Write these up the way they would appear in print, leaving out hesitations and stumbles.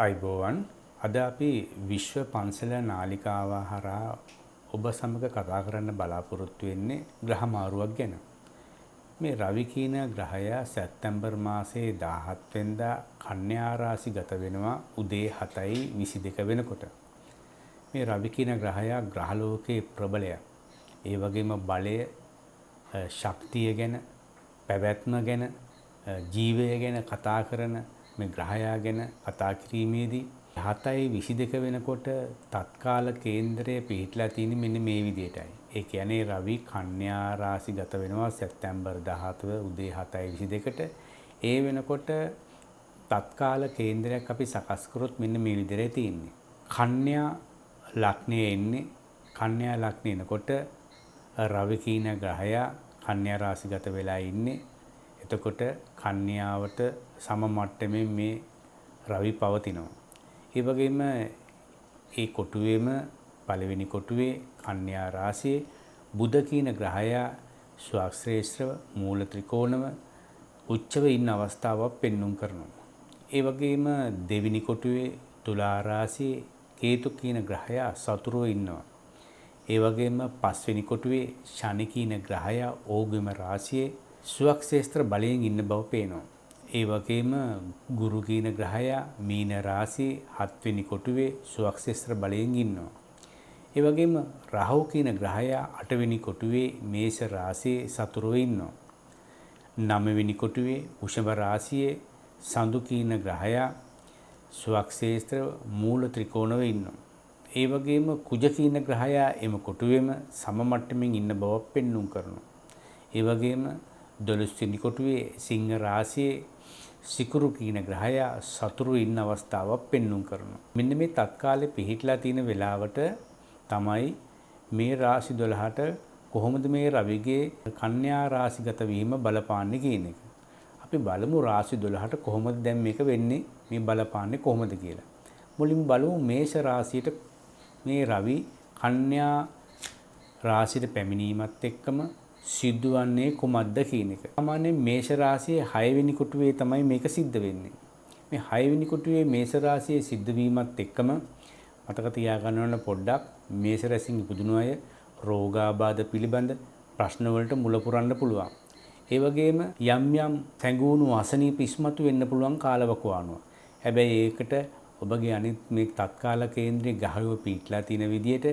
අයිබෝවන් අද අපි විශ්ව පන්සල නාලිකාව හරහා ඔබ සමග කතා කරන්න බලාපොරොත්තු වෙන්නේ ග්‍රහ මාරුවක් ගැන. මේ රවි කියන ග්‍රහය සැප්තැම්බර් මාසයේ 17 වෙනිදා කන්‍යා රාශිගත වෙනවා උදේ 7:22 වෙනකොට. මේ රවි කියන ග්‍රහය ග්‍රහලෝකයේ ප්‍රබලය. ඒ වගේම බලය, ශක්තිය ගැන, පැවැත්ම ගැන, ජීවය ගැන කතා කරන මේ ග්‍රහයා ගැන කතා කිරීමේදී 7:22 වෙනකොට තත්කාල කේන්දරය පිහිටලා තියෙන්නේ මෙන්න මේ විදිහටයි. ඒ කියන්නේ රවි කන්‍යා රාශිගත වෙනවා සැප්තැම්බර් 17 උදේ 7:22ට. ඒ වෙනකොට තත්කාල කේන්දරයක් අපි සකස් කරොත් මෙන්න මේ විදිහට තියෙන්නේ. කන්‍යා ලග්නයේ ඉන්නේ. කන්‍යා ලග්නේ එනකොට රවි කියන ග්‍රහයා කන්‍යා රාශිගත වෙලා ඉන්නේ. එතකොට කන්‍යාවට සම මට්ටමින් මේ රවි පවතිනවා. ඒ වගේම ඒ කොටුවේම පළවෙනි කොටුවේ කන්‍යා රාශියේ බුධ කියන ග්‍රහයා ස්වක්ෂේත්‍රව මූල ත්‍රිකෝණව උච්චව ඉන්න අවස්ථාවක් පෙන්눔 කරනවා. ඒ වගේම දෙවෙනි කොටුවේ තුලා රාශියේ කේතු කියන ග්‍රහයා සතුරුව ඉන්නවා. ඒ වගේම පස්වෙනි කොටුවේ ශනි කියන ග්‍රහයා ඕගම රාශියේ ස්වක්ෂේත්‍ර බලයෙන් ඉන්න බව පේනවා. ඒ වගේම ගුරු කියන ග්‍රහයා මීන රාශියේ 7 වෙනි කොටුවේ ස්වක්ෂේත්‍ර බලයෙන් ඉන්නවා. ඒ වගේම රාහු කියන ග්‍රහයා 8 වෙනි කොටුවේ මේෂ රාශියේ සතුරුව ඉන්නවා. 9 වෙනි කොටුවේ වෘෂභ රාශියේ සඳු කියන ග්‍රහයා ස්වක්ෂේත්‍ර මූල ත්‍රිකෝණව ඉන්නවා. ඒ වගේම කුජ කියන ග්‍රහයා එම කොටුවේම සම මට්ටමින් ඉන්න බවක් පෙන්눔 කරනවා. ඒ වගේම 12 වෙනි කොටුවේ සිංහ රාශියේ සිකුරු කියන ග්‍රහයා සතුරු ඉන්න අවස්ථාවක් පෙන්눔 කරනවා. මෙන්න මේ තත්කාලේ පිහිටලා තියෙන වෙලාවට තමයි මේ රාශි 12ට කොහොමද මේ රවිගේ කන්‍යා රාශිගත වීම බලපාන්නේ කියන එක. අපි බලමු රාශි 12ට කොහොමද දැන් මේක වෙන්නේ, මේ බලපාන්නේ කොහොමද කියලා. මුලින්ම බලමු මේෂ රාශියට මේ රවි කන්‍යා රාශියට පැමිණීමත් එක්කම සිද්ධවන්නේ කුමක්ද කියන එක. සාමාන්‍යයෙන් මේෂ රාශියේ 6 වෙනි කොටුවේ තමයි මේක සිද්ධ වෙන්නේ. මේ 6 වෙනි කොටුවේ මේෂ රාශියේ සිද්ධ වීමත් එක්කම මතක තියාගන්න ඕන පොඩ්ඩක් මේෂ රැසින් ඉපදුණු අය රෝගාබාධ පිළිබඳ ප්‍රශ්න වලට මුල පුරන්න පුළුවන්. ඒ වගේම යම් යම් තැඟුණු අසනීප ඉස්මතු වෙන්න පුළුවන් කාලවකවානුව. හැබැයි ඒකට ඔබගේ අනිත් මේ තත්කාල කේන්ද්‍රයේ ගහයෝ පිටලා තියෙන විදිහට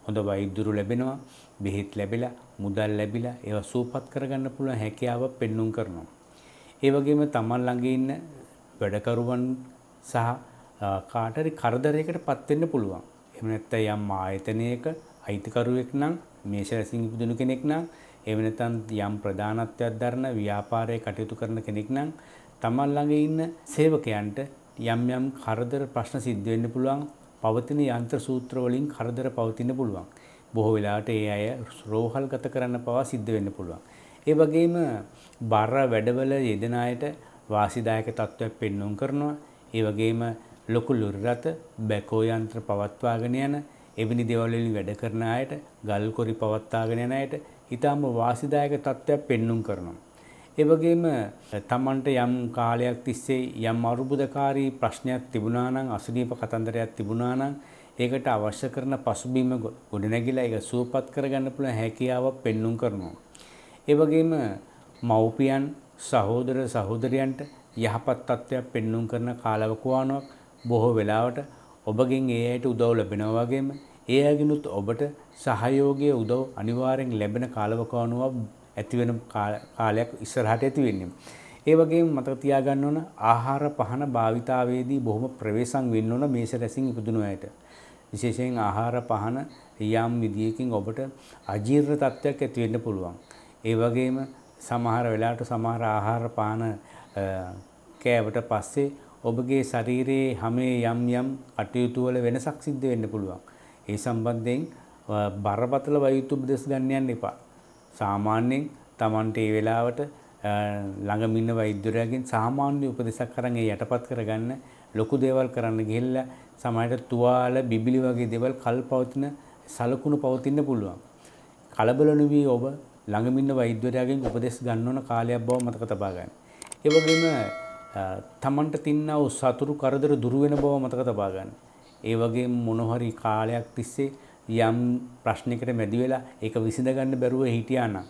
හොඳ වෛද්‍යරු ලැබෙනවා, බෙහෙත් ලැබිලා, මුදල් ලැබිලා ඒවා සූපපත් කරගන්න පුළුවන් හැකියාව පෙන්눔 කරනවා. ඒ වගේම තමන් ළඟ ඉන්න වැඩකරුවන් සහ කාටරි කරදරයකටපත් වෙන්න පුළුවන්. එහෙම නැත්නම් යම් ආයතනයක අයිතිකරුවෙක් නම් මේෂ රැසින් ඉපදුණු කෙනෙක් නම් එහෙම නැත්නම් යම් ප්‍රධානත්වයක් දරන ව්‍යාපාරයක කටයුතු කරන කෙනෙක් නම් තමන් ළඟ ඉන්න සේවකයන්ට යම් යම් කරදර ප්‍රශ්න සිද්ධ වෙන්න පුළුවන්. පවතින යන්ත්‍ර සූත්‍ර වලින් කරදර පවතින්න පුළුවන්. බොහෝ වෙලාවට ඒ අය රෝහල් ගත කරන්න පවා සිද්ධ වෙන්න පුළුවන්. ඒ වගේම බර වැඩවල යෙදෙන අයට වාසිදායක තත්ත්වයක් පෙන්වුම් කරනවා. ඒ වගේම ලොකු ලොරි රථ, බැකෝ යන්ත්‍ර පවත්වාගෙන යන එවැනි දේවල් වලින් වැඩ කරන අයට, ගල් කොරි පවත්වාගෙන යන අයට ඊටම වාසිදායක තත්ත්වයක් පෙන්වුම් කරනවා. ඒ වගේම තමන්ට යම් කාලයක් තිස්සේ යම් අරුබුදකාරී ප්‍රශ්නයක් තිබුණා නම්, අසනීප කතන්දරයක් තිබුණා නම් ඒකට අවශ්‍ය කරන පසුබිම ගොඩනැගිලා ඒක සුවපත් කරගන්න පුළුවන් හැකියාවක් පෙන්눔 කරනවා. ඒ වගේම මව්පියන්, සහෝදර සහෝදරියන්ට යහපත් තත්ත්වයක් පෙන්눔 කරන කාලවකවානුවක් බොහෝ වෙලාවට ඔබගෙන් ඒ අයට උදව් ලැබෙනවා වගේම ඒ අයගෙනුත් ඔබට සහයෝගයේ උදව් අනිවාර්යෙන් ලැබෙන කාලවකවානුවක් ඇති වෙන කාලයක් ඉස්සරහට ඇති වෙන්නේ. ඒ වගේම මතක තියාගන්න ඕන ආහාර පහන භාවිතාවේදී බොහොම ප්‍රවේශම් වෙන්න ඕන මේෂ රැසින් ඉපදුණු අයට. විශේෂයෙන් ආහාර පහන යම් විදියකින් ඔබට අජීර්ණ තත්ත්වයක් ඇති වෙන්න පුළුවන්. ඒ වගේම සමහර වෙලාවට සමහර ආහාර පාන කෑවට පස්සේ ඔබගේ ශරීරයේ හැමේ යම් යම් කටයුතු වල වෙනසක් සිද්ධ වෙන්න පුළුවන්. ඒ සම්බන්ධයෙන් බරපතල වෛද්‍ය උපදෙස් ගන්න යන්න එපා. සාමාන්‍යයෙන් Tamante ඒ වෙලාවට ළඟම ඉන්න වෛද්‍යවරයාගෙන් සාමාන්‍ය උපදෙසක් අරන් ඒ යටපත් කරගන්න. ලොකු දේවල් කරන්න ගිහිල්ලා සමහරට තුවාල, බිබිලි වගේ දේවල් කල්පවතින සලකුණු පවතින්න පුළුවන්. කලබල නොවි ඔබ ළඟම ඉන්න වෛද්‍යවරයාගෙන් උපදෙස් ගන්න ඕන කාලයක් බව මතක තබා ගන්න. ඒ වගේම තමන්ට තින්නා වූ සතුරු කරදර දුරු වෙන බව මතක තබා ගන්න. ඒ වගේම මොන හරි කාලයක් තිස්සේ යම් ප්‍රශ්නයකට මැදි වෙලා ඒක විසඳ ගන්න බැරුව හිටියා නම්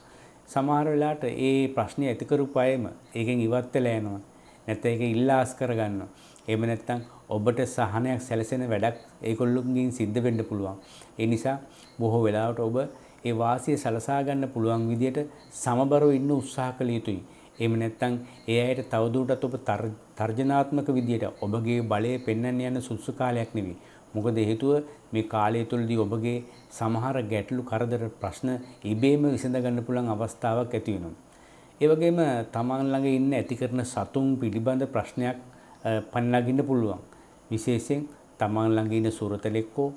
සමහර වෙලාවට ඒ ප්‍රශ්නේ ඇති කරපු අයම ඒකෙන් ඉවත් වෙලා යනවා. නැත්නම් ඒක ඉල්ලාස් කරගන්නවා. එහෙම නැත්නම් ඔබට සහනයක් සැලසෙන වැඩක් ඒගොල්ලෝගෙන් සිද්ධ වෙන්න පුළුවන්. ඒ නිසා බොහෝ වෙලාවට ඔබ ඒ වාසිය සලසා ගන්න පුළුවන් විදියට සමබරව ඉන්න උත්සාහ කළ යුතුයි. එහෙම නැත්නම් ඒ අයට තවදුරටත් ඔබ තර්ජනාත්මක විදියට ඔබගේ බලය පෙන්වන්න යන සුසු කාලයක් නෙවෙයි. මොකද හේතුව මේ කාලය තුළදී ඔබගේ සමහර ගැටලු කරදර ප්‍රශ්න ඉබේම විසඳ ගන්න පුළුවන් අවස්ථාවක් ඇති වෙනවා. ඒ වගේම තමන් ළඟ ඉන්න ඇති කරන සතුන් පිළිබඳ ප්‍රශ්නයක් පන්නගින්න පුළුවන්. විශේෂයෙන් තමන් ළඟ ඉන්න සුරතලෙක්කෝ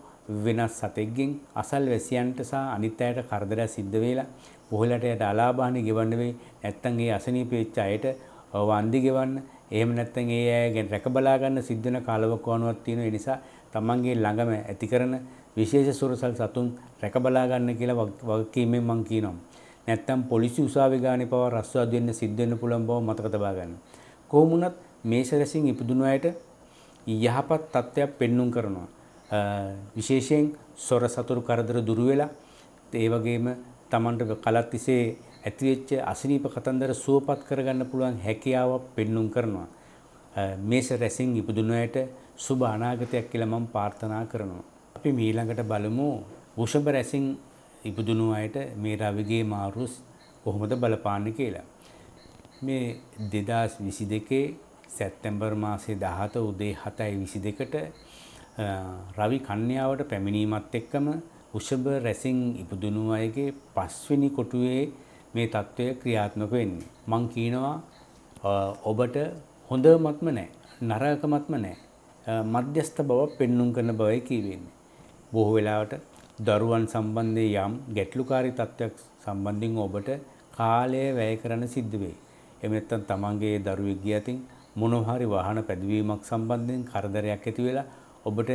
වෙනස් සතෙක්ගෙන් අසල්වැසියන්ට සහ අනිත් අයට කරදරයක් සිද්ධ වෙලා බොහෝලට යට අලාභානි ගෙවන්න වෙයි. නැත්තම් ඒ අසනීප වෙච්ච අයට වන්දි ගෙවන්න. එහෙම නැත්තම් ඒ අය ගැන රැක බලා ගන්න සිද්ධ වෙන කාලවකවානුවක් තියෙනවා. ඒ නිසා තමන්ගේ ළඟම ඇති කරන විශේෂ සුරසල් සතුන් රැක බලා ගන්න කියලා වගකීමෙන් මම කියනවා. නැත්තම් පොලිසි උසාවි ගානේ පවා රස්වාද වෙන්න සිද්ධ වෙන්න පුළුවන් බව මතක තබා ගන්න. කොහොම වුණත් මේෂ රැසින් ඉපදුණු අයට යහපත් තත්ත්වයක් පෙන්눔 කරනවා. විශේෂයෙන් සොර සතුරු කරදර දුරු වෙලා ඒ වගේම තමන්ට කලත් තිස්සේ ඇතිවෙච්ච අසනීප කතන්දර සුවපත් කරගන්න පුළුවන් හැකියාවක් පෙන්눔 කරනවා. මේෂ රැසින් ඉපදුණු අයට සුබ අනාගතයක් කියලා මම ප්‍රාර්ථනා කරනවා. අපි ඊළඟට බලමු වෘෂභ රැසින් ඉපදුණු අයට මේ රවිගේ මාරුස් කොහොමද බලපාන්නේ කියලා. මේ 2022 සැප්තැම්බර් මාසේ 17 උදේ 7:22ට රවි කන්‍යාවට පැමිණීමත් එක්කම වෘෂභ රැසින් ඉපදුණු අයගේ 5 වෙනි කොටුවේ මේ తত্ত্বය ක්‍රියාත්මක වෙන්නේ. මං කියනවා ඔබට හොඳමත්ම නැහැ, නරකමත්ම නැහැ. මධ්‍යස්ථ බව පෙන්눔 කරන බවයි කියවෙන්නේ. බොහෝ වෙලාවට දරුවන් සම්බන්ධයෙන් යම් ගැටලුකාරී තත්ත්වයක් සම්බන්ධයෙන් ඔබට කාලය වැය කරන්න සිද්ධ වෙයි. එහෙම නැත්නම් තමන්ගේ දරුවෙක්ගේ අතින් මොනවා හරි වාහන පැදවීමක් සම්බන්ධයෙන් කරදරයක් ඇති වෙලා ඔබට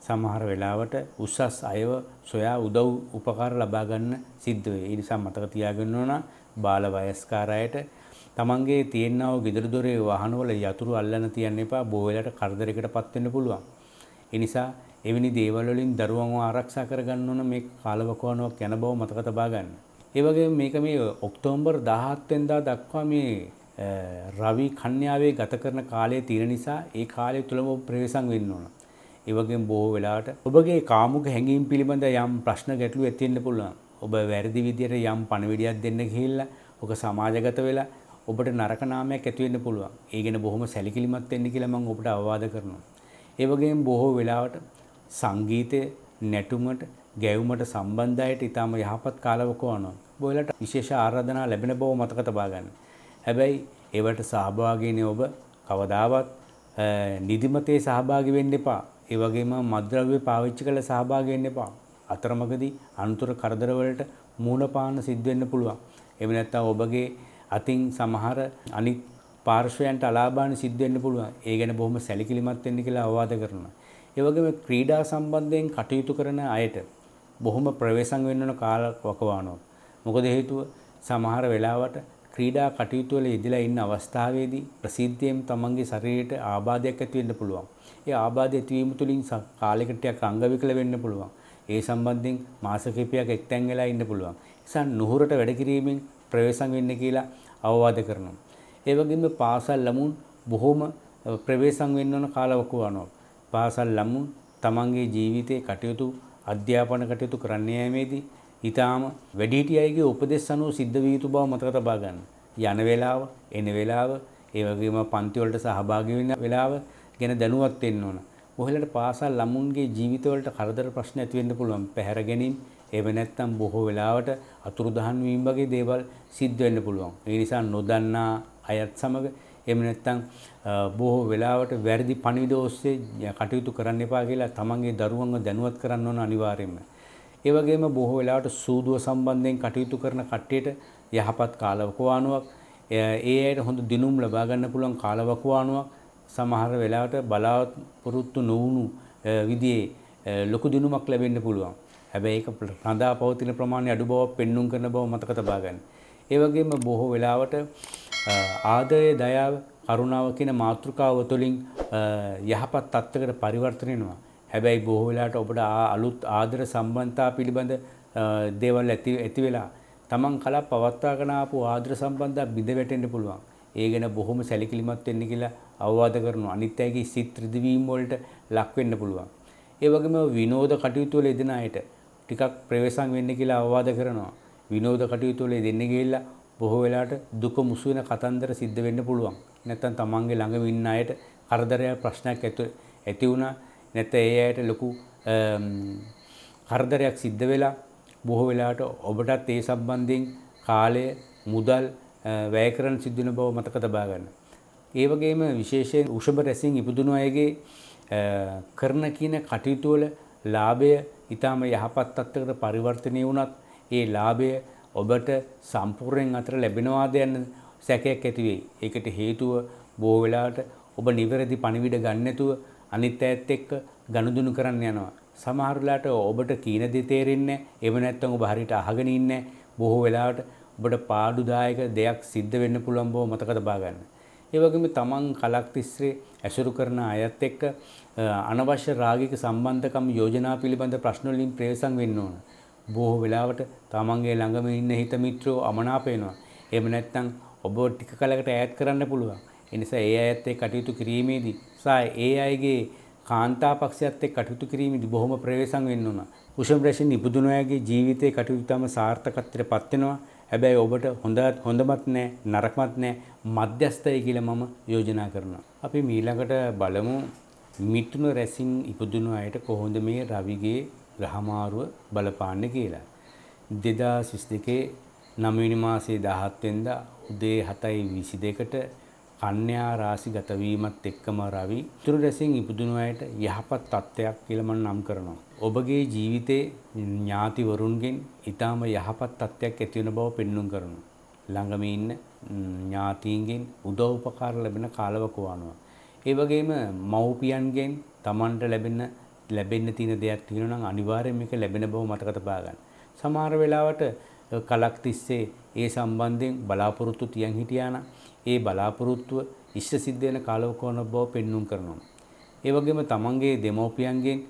සමහර වෙලාවට උසස් අයව සොයා උදව් උපකාර ලබා ගන්න සිද්ධ වෙයි. ඒ නිසා මතක තියාගන්න ඕන බාල වයස්කාර අයට තමන්ගේ තියෙනා වූ ගෙදර දොරේ වාහනවල යතුරු අල්ලන්න තියන්න එපා. බොහෝ වෙලාවට කරදරයකටපත් වෙන්න පුළුවන්. ඒ නිසා එවැනි දේවල් වලින් දරුවන්ව ආරක්ෂා කරගන්න ඕන මේ කාලවකවානුවක් යන බව මතක තබා ගන්න. ඒ වගේම මේක මේ ඔක්තෝබර් 17 වෙනිදා දක්වා මේ රවි කන්‍යාවේ ගත කරන කාලය තියෙන නිසා ඒ කාලය තුලම ප්‍රවේශම් වෙන්න ඕන. ඒ වගේම බොහෝ වෙලාවට ඔබගේ කාමුක හැඟීම් පිළිබඳ යම් ප්‍රශ්න ගැටලු ඇති වෙන්න පුළුවන්. ඔබ වැරදි විදියට යම් පණිවිඩයක් දෙන්න ගිහිල්ලා ඔක සමාජගත වෙලා ඔබට නරක නාමයක් ඇති වෙන්න පුළුවන්. ඒ ගැන බොහොම සැලකිලිමත් වෙන්න කියලා මම ඔබට අවවාද කරනවා. ඒ වගේම බොහෝ වෙලාවට සංගීතය, නැටුමට, ගැයුමට සම්බන්ධ අයට ඊටම යහපත් කාලවකවානුවක්. බොහෝලට විශේෂ ආරාධනා ලැබෙන බව මතක තබා ගන්න. හැබැයි ඒවට සහභාගී වෙන්නේ ඔබ කවදාවත් නිදිමතේ සහභාගී වෙන්න එපා. ඒ වගේම මත්ද්‍රව්‍ය පාවිච්චි කරලා සහභාගී වෙන්න එපා. අතරමඟදී අනුතර කරදර වලට මූණ පාන්න සිද්ධ වෙන්න පුළුවන්. එහෙම නැත්නම් ඔබගේ අතින් සමහර අනිත් පාර්ශ්වයන්ට අලාභාන සිද්ධ වෙන්න පුළුවන්. ඒ ගැන බොහොම සැලකිලිමත් වෙන්න කියලා අවවාද කරනවා. ඒ වගේම ක්‍රීඩා සම්බන්ධයෙන් කටයුතු කරන අයට බොහොම ප්‍රවේශම් වෙන්න ඕන කාලවකවානුවක්. මොකද හේතුව සමහර වෙලාවට ක්‍රීඩා කටයුතු වල යෙදලා ඉන්න අවස්ථාවේදී ප්‍රසිද්ධියෙන් තමන්ගේ ශරීරයට ආබාධයක් ඇති වෙන්න පුළුවන්. ඒ ආබාධ ඇතිවීම තුළින් කාලයකට ටිකක් අංග විකල වෙන්න පුළුවන්. ඒ සම්බන්ධයෙන් මාස කිහිපයක් එක්තැන් වෙලා ඉන්න පුළුවන්. නිසා නුහුරට වැඩ කිරීමෙන් ප්‍රවේශම් වෙන්න කියලා අවවාද කරනවා. ඒ වගේම පාසල් ළමුන් බොහොම ප්‍රවේශම් වෙන්න ඕන කාලවකවානුවක්. පාසල් ළමුන් තමන්ගේ ජීවිතයේ කටයුතු අධ්‍යාපන කටයුතු කරන්න යෑමේදී ඊටාම වැඩිහිටි අයගේ උපදෙස් අනුව සිද්ධ විය යුතු බව මතක තබා ගන්න. යන වේලාව, එන වේලාව, ඒ වගේම පන්ති වලට සහභාගී වෙන වේලාව ගැන දැනුවත් වෙන්න ඕන. මොහොලට පාසල් ළමුන්ගේ ජීවිතවලට කරදර ප්‍රශ්න ඇති වෙන්න පුළුවන්. පැහැර ගැනීම, එහෙම නැත්නම් බොහෝ වෙලාවට අතුරුදහන් වීම වගේ දේවල් සිද්ධ වෙන්න පුළුවන්. ඒ නිසා නොදන්නා අයත් සමග එහෙම නැත්නම් බොහෝ වෙලාවට වැරදි පණිවිඩ ඔස්සේ කටයුතු කරන්න එපා කියලා තමන්ගේ දරුවන්ව දැනුවත් කරන්න ඕන අනිවාර්යයෙන්ම. ඒ වගේම බොහෝ වෙලාවට සූදුව සම්බන්ධයෙන් කටයුතු කරන කට්ටියට යහපත් කාලවකවානුවක්, ඒ අයට හොඳ දිනුම් ලබා ගන්න පුළුවන් කාලවකවානුවක්, සමහර වෙලාවට බලාපොරොත්තු නොවුණු විදිහේ ලොකු දිනුමක් ලැබෙන්න පුළුවන්. හැබැයි ඒක රඳා පවතින ප්‍රමාණය අඩු බවක් පෙන්눔 කරන බව මතක තබා ගන්න. ඒ වගේම බොහෝ වෙලාවට ආදරය, දයාව, කරුණාව කියන මාතෘකාව තුළින් යහපත් තත්ත්වයකට පරිවර්තන වෙනවා. හැබැයි බොහෝ වෙලාවට ඔබට අලුත් ආදර සම්බන්ධතා පිළිබඳ දේවල් ඇති වෙලා තමන් කලින් පවත්වාගෙන ආපු ආදර සම්බන්ධතා බිඳ වැටෙන්න පුළුවන්. ඒ ගැන බොහොම සැලකිලිමත් වෙන්න කියලා අවවාද කරනවා. අනිත් අයගේ සිත් රිදවීම් වලට ලක් වෙන්න පුළුවන්. ඒ වගේම විනෝද කටයුතු වල යෙදෙන අයට ටිකක් ප්‍රවේශම් වෙන්න කියලා අවවාද කරනවා. විනෝද කටයුතු වල යෙදෙන්න ගිහිල්ලා බොහෝ වෙලාවට දුක මුසු වෙන කතන්දර සිද්ධ වෙන්න පුළුවන්. නැත්තම් තමන්ගේ ළඟම ඉන්න අයට කරදරයක් ප්‍රශ්නයක් ඇති වුණා. නැත්නම් ඒ අයට ලොකු කරදරයක් සිද්ධ වෙලා බොහෝ වෙලාවට ඔබටත් ඒ සම්බන්ධයෙන් කාලය මුදල් වැය කරන්න සිද්ධ වෙන බව මතක තබා ගන්න. ඒ වගේම විශේෂයෙන් උෂභ රැසින් ඉපදුණු අයගේ කරන කියන කටයුතු වල ලාභය ඊටම යහපත් තත්ත්වයකට පරිවර්තනය වුණත් ඒ ලාභය ඔබට සම්පූර්ණයෙන් අතර ලැබෙනවාද යන සැකයක් ඇති වෙයි. ඒකට හේතුව බොහෝ වෙලාවට ඔබ නිවැරදි පණිවිඩ ගන්න නැතුව අනිත් අයත් එක්ක ගනුදෙනු කරන්න යනවා. සමහර වෙලාවට ඔබට කීන දේ තේරෙන්නේ නැහැ. එහෙම නැත්නම් ඔබ හරියට අහගෙන ඉන්නේ නැහැ. බොහෝ වෙලාවට ඔබට පාඩුදායක දෙයක් සිද්ධ වෙන්න පුළුවන් බව මතක තබා ගන්න. ඒ වගේම තමන් කලක් තිස්සේ ඇසුරු කරන අයත් එක්ක අනවශ්‍ය රාගික සම්බන්ධකම් යෝජනා පිළිබඳ ප්‍රශ්න වලින් ප්‍රවේශම් වෙන්න ඕන. බොහෝ වෙලාවට තමන්ගේ ළඟම ඉන්න හිත මිත්‍රෝ අමනාප වෙනවා. එහෙම නැත්නම් ඔබ ටික කලකට ඈත් කරන්න පුළුවන්. ඒ නිසා ඒ අයත් එක්ක කටයුතු කිරීමේදී ඒ අයගේ කාන්තා පක්ෂයත් එක්ක කටයුතු කිරීමේදී බොහොම ප්‍රවේශම් වෙන්න ඕන. උෂම රැසින් ඉපදුණු අයගේ ජීවිතේ කටයුතු තම සාර්ථකත්වයටපත් වෙනවා. හැබැයි ඔබට හොඳමත් නැහැ නරකමත් නැහැ මධ්‍යස්ථයි කියලා මම යෝජනා කරනවා. අපි ඊළඟට බලමු මිථුන රැසින් ඉපදුණු අයට කොහොමද මේ රවිගේ ග්‍රහමාරුව බලපාන්නේ කියලා. 2022 9 වෙනි මාසයේ 17 වෙනිදා උදේ 7:22ට කන්‍යා රාශිගත වීමත් එක්කම රවි මිථුන රැසින් ඉපදුණු අයට යහපත් තත්ත්වයක් කියලා මම නම් කරනවා. ඔබගේ ජීවිතේ ඥාතිවරුන්ගෙන් ඊටාම යහපත් තත්ත්වයක් ඇති වෙන බව පෙන්눔 කරනවා. ළඟම ඉන්න ඥාතීන්ගෙන් උදව් උපකාර ලැබෙන කාලවකවානුව. ඒ වගේම මව්පියන්ගෙන් Tamanට ලැබෙන්න තියෙන දෙයක් තියෙනවා නම් අනිවාර්යයෙන් මේක ලැබෙන බව මතක තබා ගන්න. සමහර වෙලාවට කලක් තිස්සේ ඒ සම්බන්ධයෙන් බලාපොරොත්තු තියන් හිටියා නම් ඒ බලාපොරොත්තුව ඉෂ්ට සිද්ධ වෙන කාලවකවාන බව පෙන්눔 කරනවා. ඒ වගේම තමන්ගේ දෙමව්පියන්ගෙන්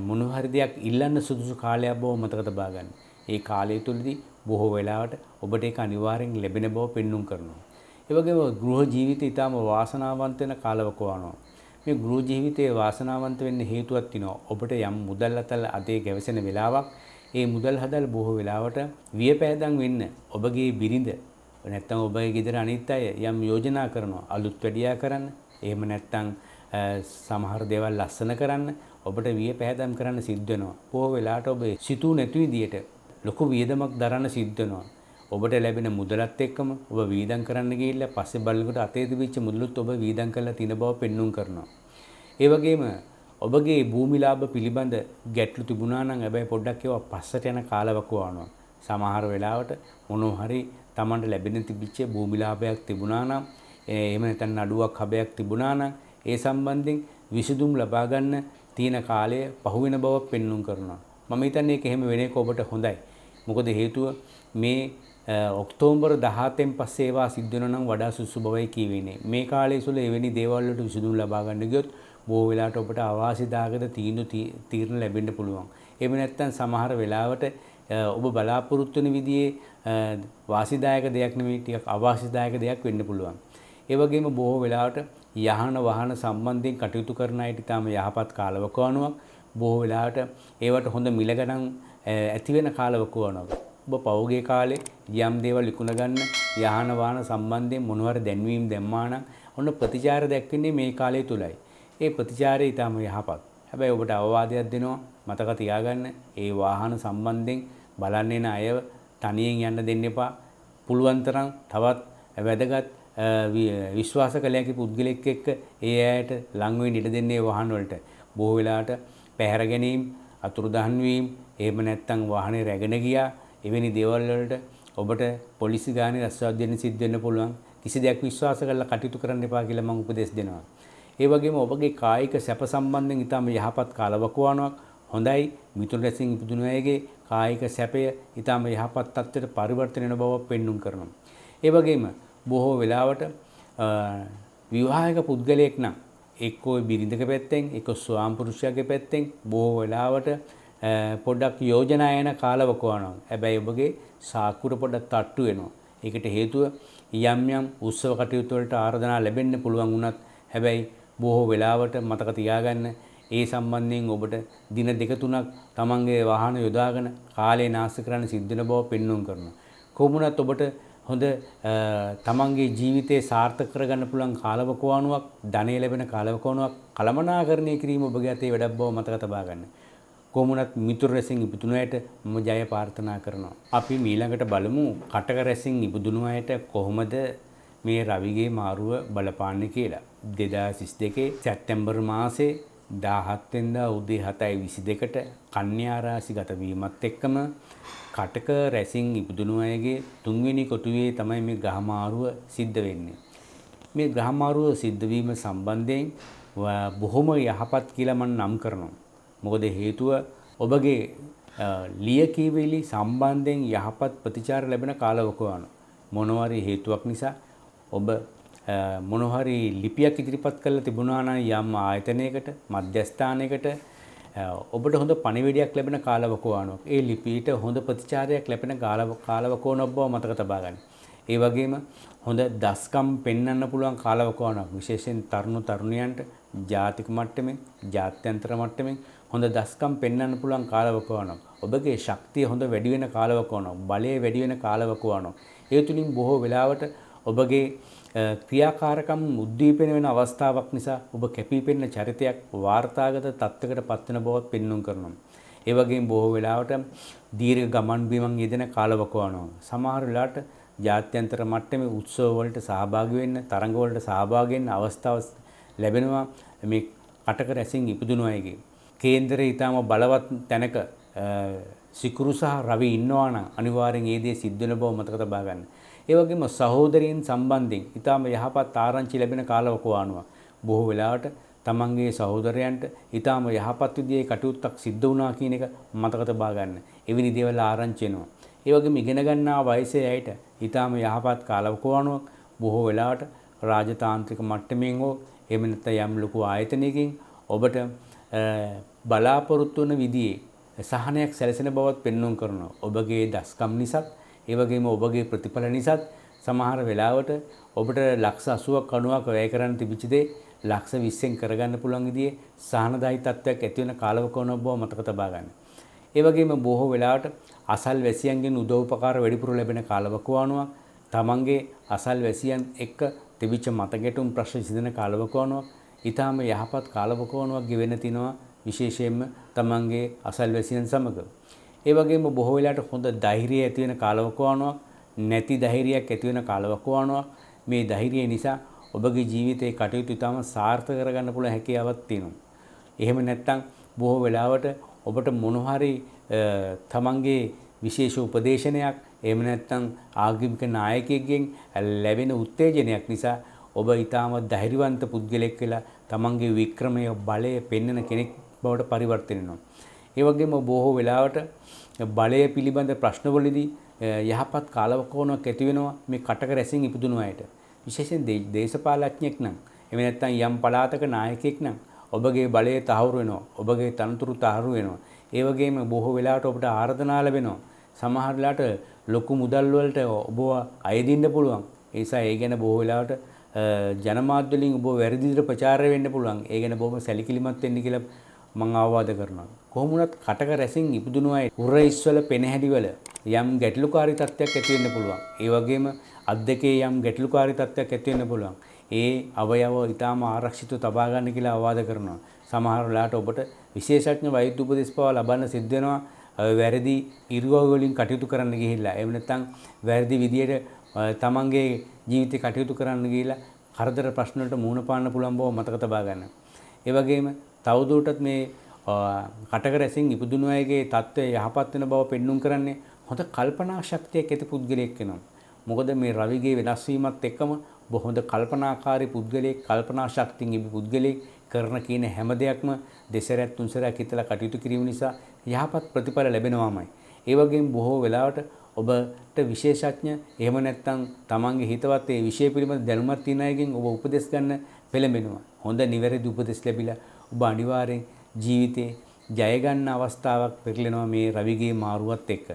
මොන හරි දෙයක් ඉල්ලන්න සුදුසු කාලයක් බව මතක තබා ගන්න. ඒ කාලය තුලදී බොහෝ වෙලාවට ඔබට ඒක අනිවාර්යෙන් ලැබෙන බව පෙන්눔 කරනවා. ඒ වගේම ගෘහ ජීවිතය ඊටම වාසනාවන්ත වෙන කාලවකවානවා. මේ ගෘහ ජීවිතයේ වාසනාවන්ත වෙන්න හේතුවක් තියෙනවා. ඔබට යම් මුදල් අතල් අතේ ගැවසෙන වෙලාවක් ඒ මුදල් හදල් බොහෝ වෙලාවට වියපෑදම් වෙන්න ඔබගේ බිරිඳ නැත්නම් ඔබගේ ගෙදර අනිත් අය යම් යෝජනා කරනවා අලුත් වැඩියා කරන්න. එහෙම නැත්නම් සමහර දේවල් ලස්සන කරන්න ඔබට වියපෑදම් කරන්න සිද්ධ වෙනවා. බොහෝ වෙලාවට ඔබ සිතූ නැති විදියට ලොකු වියදමක් දරන්න සිද්ධ වෙනවා. ඔබට ලැබෙන මුදලත් එක්කම ඔබ වීදම් කරන්න ගිහිල්ලා පස්සේ බලනකොට අතේ තිබිච්ච මුදලුත් ඔබ වීදම් කරලා තින බව පෙන්눔 කරනවා. ඒ වගේම ඔබගේ භූමි ලාභ පිළිබඳ ගැටලු තිබුණා නම් හැබැයි පොඩ්ඩක් ඒවා පස්සට යන කාලවකවානවා. සමහර වෙලාවට මොනවා හරි Tamanට ලැබෙන තිබිච්ච භූමි ලාභයක් තිබුණා නම් එහෙම නැත්නම් නඩුවක් හබයක් තිබුණා නම් ඒ සම්බන්ධයෙන් විසඳුම් ලබා ගන්න තියෙන කාලය පහුවෙන බව පෙන්눔 කරනවා. මම හිතන්නේ ඒක එහෙම වෙන එක ඔබට හොඳයි. මොකද හේතුව මේ ඔක්තෝබර් 17න් පස්සේ ඒවා සිද්ධ වෙනවා නම් වඩා සුසු බවයි කියවෙන්නේ. මේ කාලය තුළ එවැනි දේවල් වලට විසඳුම් ලබා ගන්න ගියොත් බොහෝ වෙලාවට ඔබට අවාසිදායක තීරණ ලැබෙන්න පුළුවන්. එහෙම නැත්නම් සමහර වෙලාවට ඔබ බලාපොරොත්තු වෙන විදිහේ වාසිදායක දෙයක් නෙමෙයි ටිකක් අවාසිදායක දෙයක් වෙන්න පුළුවන්. ඒ වගේම බොහෝ වෙලාවට යහන වහන සම්බන්ධයෙන් කටයුතු කරන අයට ඊටම යහපත් කාලවකවානුවක්. බොහෝ වෙලාවට ඒවට හොඳ මිල ගණන් ඇති වෙන කාලවකවානුවක්. ඔබ පෞගේ කාලේ යම් දේවල් විකුණ ගන්න යහන වාහන සම්බන්ධයෙන් මොනවාර දැන්වීම් දැම්මා නම් ඔන්න ප්‍රතිචාර දක්වන්නේ මේ කාලය තුලයි. ඒ ප්‍රතිචාරය ඊටම යහපත්. හැබැයි ඔබට අවවාදයක් දෙනවා මතක තියාගන්න ඒ වාහන සම්බන්ධයෙන් බලන්න එන අයව තනියෙන් යන්න දෙන්න එපා. පුළුවන් තරම් තවත් වැදගත් විශ්වාස කළ හැකි පුද්ගලෙක් එක්ක ඒ අයට ලං වෙන්න ඉඩ දෙන්නේ වාහන වලට. බොහෝ වෙලාවට පැහැර ගැනීම, අතුරුදහන් වීම, එහෙම නැත්නම් වාහනේ රැගෙන ගියා එවැනි දේවල් වලට ඔබට පොලිසි ගානේ රැස්වාද දෙන්න සිද්ධ වෙන්න පුළුවන්. කිසි දෙයක් විශ්වාස කරලා කටයුතු කරන්න එපා කියලා මම උපදෙස් දෙනවා. ඒ වගේම ඔබගේ කායික සැප සම්බන්ධයෙන් ඊටම යහපත් කාලවකවානුවක් හොඳයි. මිථුන රැසින් ඉපදුණු අයගේ කායික සැපය ඊටම යහපත් තත්ත්වයට පරිවර්තන වෙන බව පෙන්눔 කරනවා. ඒ වගේම බොහෝ වෙලාවට විවාහක පුද්ගලයෙක් නම් එක්කෝ බිරිඳක පැත්තෙන් එක්කෝ ස්වාම පුරුෂයාගේ පැත්තෙන් බොහෝ වෙලාවට පොඩ්ඩක් යෝජනා එන කාලවකවානවා. හැබැයි ඔබගේ සාකුර පොඩ්ඩක් තට්ටු වෙනවා. ඒකට හේතුව යම් යම් උත්සව කටයුතු වලට ආරාධනා ලැබෙන්න පුළුවන් වුණත් හැබැයි බොහෝ වෙලාවට මතක තියාගන්න ඒ සම්බන්ධයෙන් ඔබට දින දෙක තුනක් තමන්ගේ වාහන යොදාගෙන කාලය නාස්ති කරන්න සිද්ධ වෙන බව පෙන්වුම් කරනවා. කොහොමුණත් ඔබට හොඳ තමන්ගේ ජීවිතේ සාර්ථක කරගන්න පුළුවන් කාලවකවානුවක්, ධනෙ ලැබෙන කාලවකවානුවක් කළමනාකරණය කිරීම ඔබගේ අතේ වැඩක් බව මතක තබා ගන්න. කොහොමුණත් මිතුරු රැසින් ඉපදුණු අයට මම ජය ප්‍රාර්ථනා කරනවා. අපි ඊළඟට බලමු කටක රැසින් ඉපදුණු අයට කොහොමද මේ රවිගේ මාරුව බලපාන්නේ කියලා. 2022 සැප්තැම්බර් මාසේ 17 වෙනිදා උදේ 7:22ට කන්‍යා රාශි ගත වීමත් එක්කම කටක රැසින් ඉපදුණු අයගේ තුන්වෙනි කොටුවේ තමයි මේ ග්‍රහ මාරුව සිද්ධ වෙන්නේ. මේ ග්‍රහ මාරුව සිද්ධ වීම සම්බන්ධයෙන් බොහොම යහපත් කියලා මම නම් කරනවා. මොකද හේතුව ඔබගේ ලියකියවිලි සම්බන්ධයෙන් යහපත් ප්‍රතිචාර ලැබෙන කාලවකවාන. මොනවාරි හේතුවක් නිසා ඔබ මොනවාරි ලිපියක් ඉදිරිපත් කරලා තිබුණා නම් යම් ආයතනයකට මධ්‍යස්ථානයකට ඔබට හොඳ පණිවිඩයක් ලැබෙන කාලවකවානුවක්. ඒ ලිපියට හොඳ ප්‍රතිචාරයක් ලැබෙන කාලවකවානුවක් බව මතක තබා ගන්න. ඒ වගේම හොඳ දස්කම් පෙන්වන්න පුළුවන් කාලවකවානුවක්. විශේෂයෙන් තරුණ තරුණියන්ට ජාතික මට්ටමින්, ජාත්‍යන්තර මට්ටමින් හොඳ දස්කම් පෙන්වන්න පුළුවන් කාලවකවානුවක්. ඔබගේ ශක්තිය හොඳ වැඩි වෙන කාලවකවානුවක්. බලය වැඩි වෙන කාලවකවානුවක්. ඒ තුලින් බොහෝ වෙලාවට ඔබගේ ක්‍රියාකාරකම් උද්දීපන වෙන අවස්ථාවක් නිසා ඔබ කැපී පෙනෙන චරිතයක් වාර්තාගත තත්ත්වයකට පත් වෙන බවත් පෙන්වුම් කරනවා. ඒ වගේම බොහෝ වෙලාවට දීර්ඝ ගමන් බිමන් යෙදෙන කාලවකවානුවක්. සමහර වෙලාවට ජාත්‍යන්තර මට්ටමේ උත්සව වලට සහභාගී වෙන්න, තරඟ වලට සහභාගී වෙන්න අවස්ථාව ලැබෙනවා මේ කටක රැසින් ඉපදුණු අයගේ. කේන්දරේ ඊටම බලවත් තැනක සිකුරු සහ රවි ඉන්නවා නම් අනිවාර්යෙන් ඒ දේ සිද්ධ වෙන බව මතක තබා ගන්න. ඒ වගේම සහෝදරයන් සම්බන්ධයෙන් ඊටම යහපත් ආරංචි ලැබෙන කාලවකවානුවක්. බොහෝ වෙලාවට තමන්ගේ සහෝදරයන්ට ඊටම යහපත් විදිහේ කටයුත්තක් සිද්ධ වුණා කියන එක මතක තබා ගන්න. එවැනි දේවල් ආරංචි වෙනවා. ඒ වගේම ඉගෙන ගන්නා වයසේ ඇයට ඊටම යහපත් කාලවකවානුවක්. බොහෝ වෙලාවට රාජතාන්ත්‍රික මට්ටමින් හෝ එහෙම නැත්නම් යම් ලොකු ආයතනයකින් ඔබට බලාපොරොත්තු වන විදිහේ සහනයක් සැලසෙන බවත් පෙන්වුම් කරනවා. ඔබගේ දස්කම් නිසා, ඒ වගේම ඔබගේ ප්‍රතිඵල නිසා සමහර වෙලාවට ඔබට ලක්ෂ 80ක් 90ක් වැය කරන්න තිබිච්ච දේ ලක්ෂ 20න් කරගන්න පුළුවන් විදිහේ සහනදායී තත්ත්වයක් ඇති වෙන කාලවකවානුවක් බව මතක තබා ගන්න. ඒ වගේම බොහෝ වෙලාවට අසල්වැසියන්ගෙන් උදව් උපකාර වැඩිපුර ලැබෙන කාලවකවානුවක්. තමන්ගේ අසල්වැසියන් එක්ක තිබිච්ච මතගැටුම් ප්‍රශ්න විසඳන කාලවකවානුවක්. ඊටාම යහපත් කාලවකවානුවක් ගෙවෙන්න තිනවා විශේෂයෙන්ම තමන්ගේ අසල්වැසියන් සමග. ඒ වගේම බොහෝ වෙලාවට හොඳ ධෛර්යය ඇති වෙන කාලවකවානුවක්, නැති ධෛර්යයක් ඇති වෙන කාලවකවානුවක්. මේ ධෛර්යය නිසා ඔබගේ ජීවිතයේ කටයුතු ඉතාම සාර්ථක කරගන්න පුළුවන් හැකියාවක් තියෙනවා. එහෙම නැත්නම් බොහෝ වෙලාවට ඔබට මොන හරි තමන්ගේ විශේෂ උපදේශනයක් එහෙම නැත්නම් ආගමික නායකයෙක්ගෙන් ලැබෙන උත්තේජනයක් නිසා ඔබ ඊටාම ධෛර්යවන්ත පුද්ගලෙක් වෙලා තමන්ගේ වික්‍රමය බලය පෙන්වන කෙනෙක් බවට පරිවර්තන වෙනවා. ඒ වගේම බොහෝ වෙලාවට බලය පිළිබඳ ප්‍රශ්නවලදී යහපත් කාලවකවානුවක් ඇති වෙනවා මේ කටක රැසින් ඉපදුණු අයට. විශේෂයෙන් දේශපාලඥයෙක් නම් එහෙම නැත්නම් යම් පළාතක නායකයෙක් නම් ඔබගේ බලය තහවුරු වෙනවා. ඔබගේ තනතුරු තහවුරු වෙනවා. ඒ වගේම බොහෝ වෙලාවට ඔබට ආරාධනා ලැබෙනවා. සමහර වෙලාවට ලොකු මුදල් වලට ඔබව අයදින්න පුළුවන්. ඒ නිසා ඒ ගැන බොහෝ වෙලාවට ජනමාධ්‍ය වලින් ඔබ වැරදි විදිහට ප්‍රචාරය වෙන්න පුළුවන්. ඒ ගැන බොහොම සැලකිලිමත් වෙන්න කියලා මම ආවාද කරනවා. කොහොම වුණත් කටක රැසින් ඉපදුණු අය උරහිස්වල පෙනහැලිවල යම් ගැටලුකාරී තත්ත්වයක් ඇති වෙන්න පුළුවන්. ඒ වගේම අත් දෙකේ යම් ගැටලුකාරී තත්ත්වයක් ඇති වෙන්න පුළුවන්. ඒ අවයව ඊටාම ආරක්ෂිතව තබා ගන්න කියලා ආවාද කරනවා. සමහර වෙලාවට ඔබට විශේෂඥ වෛද්‍ය උපදෙස් පවා ලබන්න සිද්ධ වෙනවා. වැරදි ඉරියව් වලින් කටයුතු කරන්න ගිහිල්ලා. එහෙම නැත්නම් වැරදි විදියට තමන්ගේ ජීවිතේ කටයුතු කරන්න ගිහිල්ලා කරදර ප්‍රශ්න වලට මුහුණ පාන්න පුළුවන් බව මතක තබා ගන්න. ඒ වගේම තවදුරටත් මේ කටක රැසින් ඉපදුණු අයගේ තත්ත්වය යහපත් වෙන බව පෙන්눔 කරන්නේ හොඳ කල්පනා ශක්තියක් ඇති පුද්ගලයෙක් වෙනවා. මොකද මේ රවිගේ වෙනස් වීමත් එක්කම බොහොඳ කල්පනාකාරී පුද්ගලයෙක්, කල්පනා ශක්තියින් ඉබි පුද්ගලයෙක් කරන කියන හැම දෙයක්ම දෙසරයක් තුන්සරයක් හිතලා කටයුතු කිරීම නිසා යහපත් ප්‍රතිඵල ලැබෙනවාමයි. ඒ වගේම බොහෝ වෙලාවට ඔබට විශේෂඥ එහෙම නැත්නම් තමන්ගේ හිතවත් ඒ විෂය පිළිබඳ දැනුමක් තියෙන අයගෙන් ඔබ උපදෙස් ගන්න පෙළඹෙනවා. හොඳ නිවැරදි උපදෙස් ලැබිලා ඔබ අනිවාර්යෙන් ජීවිතේ ජය ගන්න අවස්ථාවක් පෙරලෙනවා මේ රවිගේ මාරුවත් එක්ක.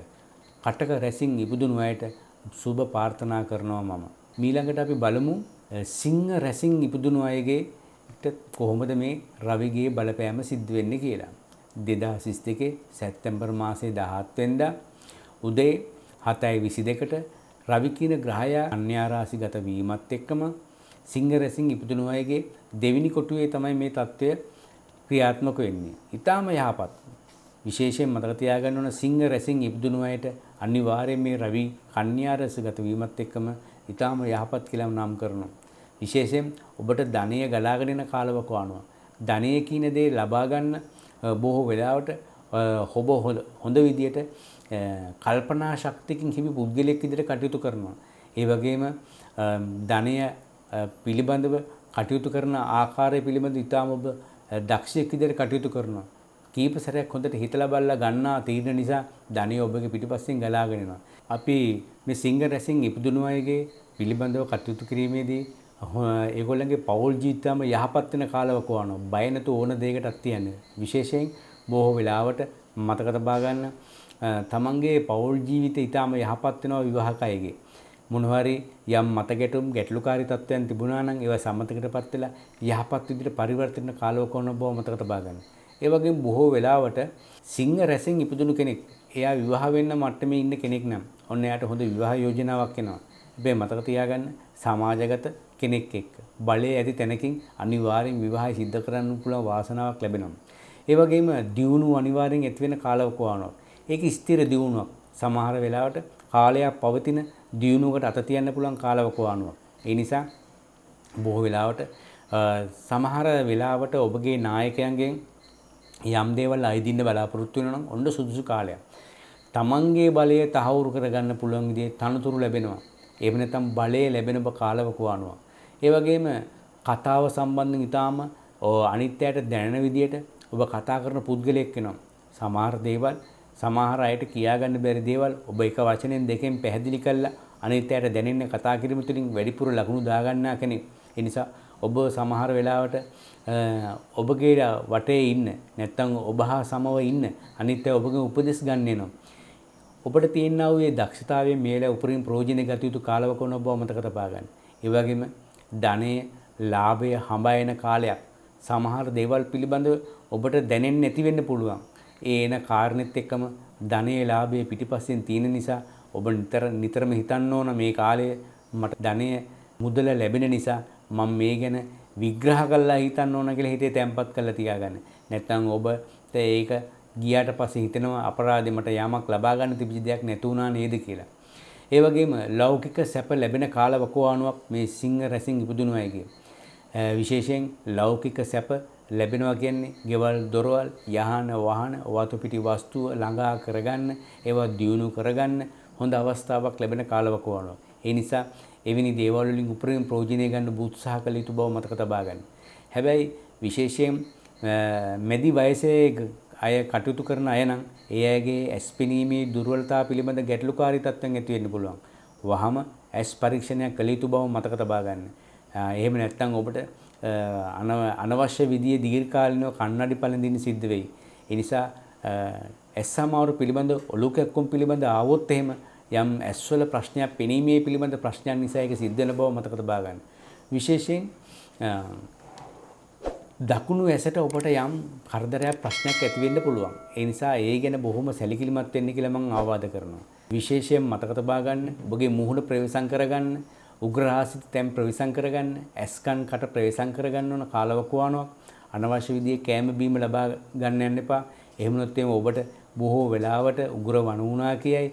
කටක රැසින් ඉපදුණු අයට සුබ ප්‍රාර්ථනා කරනවා මම. ඊළඟට අපි බලමු සිංහ රැසින් ඉපදුණු අයගේ කොහොමද මේ රවිගේ බලපෑම සිද්ධ වෙන්නේ කියලා. 2022 සැප්තැම්බර් මාසයේ 17 වෙනිදා උදේ 7:22ට රවි කියන ග්‍රහයා කන්‍යා රාශිගත වීමත් එක්කම සිංහ රැසින් ඉපදුණු අයගේ දෙවෙනි කොටුවේ තමයි මේ தত্ত্বය ක්‍රියාත්මක වෙන්නේ. ඊටාම යහපත්. විශේෂයෙන් මතක තියාගන්න ඕන සිංහ රැසින් ඉපදුණු අයට අනිවාර්යයෙන් මේ රවි කන්‍යා රාශිගත වීමත් එක්කම ඊටාම යහපත් කියලා නම් කරනවා. විශේෂයෙන් ඔබට ධනය ගලාගෙන යන කාලවකවානුව. ධනය කියන දේ ලබා ගන්න බොහෝ වෙලාවට ඔබ හොඳ විදියට කල්පනා ශක්තියකින් හිමි පුද්ගලයෙක් විදිහට කටයුතු කරනවා. ඒ වගේම ධනය පිළිබඳව කටයුතු කරන ආකාරය පිළිබඳව ඊටාම ඔබ දක්ෂයෙක් විදිහට කටයුතු කරනවා. කීප සැරයක් හොඳට හිතලා බලලා ගන්නා තීරණ නිසා ධනය ඔබගේ පිටිපස්සෙන් ගලාගෙන යනවා. අපි මේ සිංහ රැසින් ඉපදුණු අයගේ පිළිබඳව කටයුතු කිරීමේදී ඒගොල්ලන්ගේ පෞල් ජීවිතයම යහපත් වෙන කාලවකවානුව. බය නැතුව ඕන දෙයකටත් තියන්නේ. විශේෂයෙන් බොහෝ වෙලාවට මතක තබා ගන්න තමන්ගේ පෞල් ජීවිතය ඊටාම යහපත් වෙනවා විවාහක අයගේ. මොනවාරි යම් මතගැටුම් ගැටලුකාරී තත්ත්වයන් තිබුණා නම් ඒවා සම්මතයකටපත් වෙලා යහපත් විදිහට පරිවර්තන වෙන කාලවකවානුව බව මතක තබා ගන්න. ඒ වගේම බොහෝ වෙලාවට සිංහ රැසින් ඉපදුණු කෙනෙක් එයා විවාහ වෙන්න මට්ටමේ ඉන්න කෙනෙක් නම් ඔන්න එයාට හොඳ විවාහ යෝජනාවක් එනවා. හැබැයි මතක තියාගන්න සමාජගත කෙනෙක් එක්ක බලය ඇති තැනකින් අනිවාර්යෙන් විවාහය සිද්ධ කරන්න පුළුවන් වාසනාවක් ලැබෙනවා. ඒ වගේම දියුණුව අනිවාර්යෙන් ඇති වෙන කාලවකවානුවක්. ඒක ස්ථිර දියුණුවක්. සමහර වෙලාවට කාලයක් පවතින දියුණුවකට අත තියන්න පුළුවන් කාලවකවානුවක්. ඒ නිසා බොහෝ වෙලාවට සමහර වෙලාවට ඔබගේ නායකයන්ගෙන් යම් දේවල් අයිදින්න බලාපොරොත්තු වෙනවා නම් ඔන්න සුදුසු කාලයක්. තමන්ගේ බලය තහවුරු කරගන්න පුළුවන් විදිහේ තනතුරු ලැබෙනවා. එහෙම නැත්නම් බලය ලැබෙන කාලවකවානුව. ඒ වගේම කතාව සම්බන්ධයෙන් ඊටාම අනිත්‍යයට දැනෙන විදිහට ඔබ කතා කරන පුද්ගලයෙක් වෙනවා. සමහර දේවල් සමහර අයට කියාගන්න බැරි දේවල් ඔබ එක වචනෙන් දෙකෙන් පැහැදිලි කරලා අනිත්‍යයට දැනෙන්න කතා කිරීම තුළින් වැඩිපුර ලකුණු දාගන්නා කෙනෙක්. ඒ නිසා ඔබ සමහර වෙලාවට ඔබගේ වටේ ඉන්න නැත්නම් ඔබ හා සමව ඉන්න අනිත්‍ය ඔබගේ උපදෙස් ගන්න එනවා. ඔබට තියෙනා වූ මේ දක්ෂතාවයෙන් මේලා උපරිම ප්‍රයෝජන ගත යුතු කාලවකවානුව බව මතක තබා ගන්න. ඒ වගේම ධනය, ලාභය හඹා එන කාලයක්. සමහර දේවල් පිළිබඳව ඔබට දැනෙන්නේ නැති වෙන්න පුළුවන්. ඒ එන කාරණෙත් එක්කම ධනයේ ලාභයේ පිටිපස්සෙන් තියෙන නිසා ඔබ නිතරම හිතන්න ඕන මේ කාලය මට ධනය මුදල ලැබෙන නිසා මම මේ ගැන විග්‍රහ කරලා හිතන්න ඕන කියලා හිතේ තැම්පත් කරලා තියාගන්න. නැත්නම් ඔබට ඒක ගියාට පස්සේ හිතෙනවා අපරාධෙ මට යමක් ලබා ගන්න තිබිච්ච දෙයක් නැතුණා නේද කියලා. ඒ වගේම ලෞකික සැප ලැබෙන කාලවකවානුවක් මේ සිංහ රැසින් ඉපදුණු අයගේ. විශේෂයෙන් ලෞකික සැප ලැබෙනවා කියන්නේ ගෙවල් දොරවල් යහන වාහන වතු පිටි වස්තුව ළඟා කරගන්න ඒවා දියුණු කරගන්න හොඳ අවස්ථාවක් ලැබෙන කාලවකවානුවක්. ඒ නිසා එවැනි දේවල් වලින් උපරිම ප්‍රයෝජනය ගන්න උත්සාහ කළ යුතු බව මතක තබා ගන්න. හැබැයි විශේෂයෙන් මැදි වයසේ අය කටයුතු කරන අය නම් ඒ අයගේ ඇස් පෙනීමේ දුර්වලතා පිළිබඳ ගැටලුකාරී තත්ත්වයන් ඇති වෙන්න පුළුවන්. වහම ඇස් පරීක්ෂණයක් කළ යුතු බව මතක තබා ගන්න. එහෙම නැත්නම් ඔබට අනවශ්‍ය විදිහේ දීර්ඝකාලීනව කන්නඩි පළඳින්න සිද්ධ වෙයි. ඒ නිසා ඇස් සමාවර පිළිබඳ ඔලු කැක්කුම් පිළිබඳ ආවොත් එහෙම යම් ඇස්වල ප්‍රශ්නයක් පෙනීමේ පිළිබඳ ප්‍රශ්නයක් නිසා ඒක සිද්ධ වෙන බව මතක තබා ගන්න. විශේෂයෙන් දකුණු ඇසට ඔබට යම් කරදරයක් ප්‍රශ්නයක් ඇති වෙන්න පුළුවන්. ඒ නිසා ඒ ගැන බොහොම සැලකිලිමත් වෙන්න කියලා මම ආවාද කරනවා. විශේෂයෙන් මතක තබා ගන්න, ඔබගේ මුහුණ ප්‍රවේශම් කරගන්න, උග්‍රහාසිත තැන් ප්‍රවේශම් කරගන්න, ඇස්කන් කට ප්‍රවේශම් කරගන්න ඕන කාලවකවානුවක්. අනවශ්‍ය විදිහේ කෑම බීම ලබා ගන්න යන්න එපා. එහෙම නැත්නම් ඔබට බොහෝ වෙලාවට උග්‍ර වණුණා කියයි,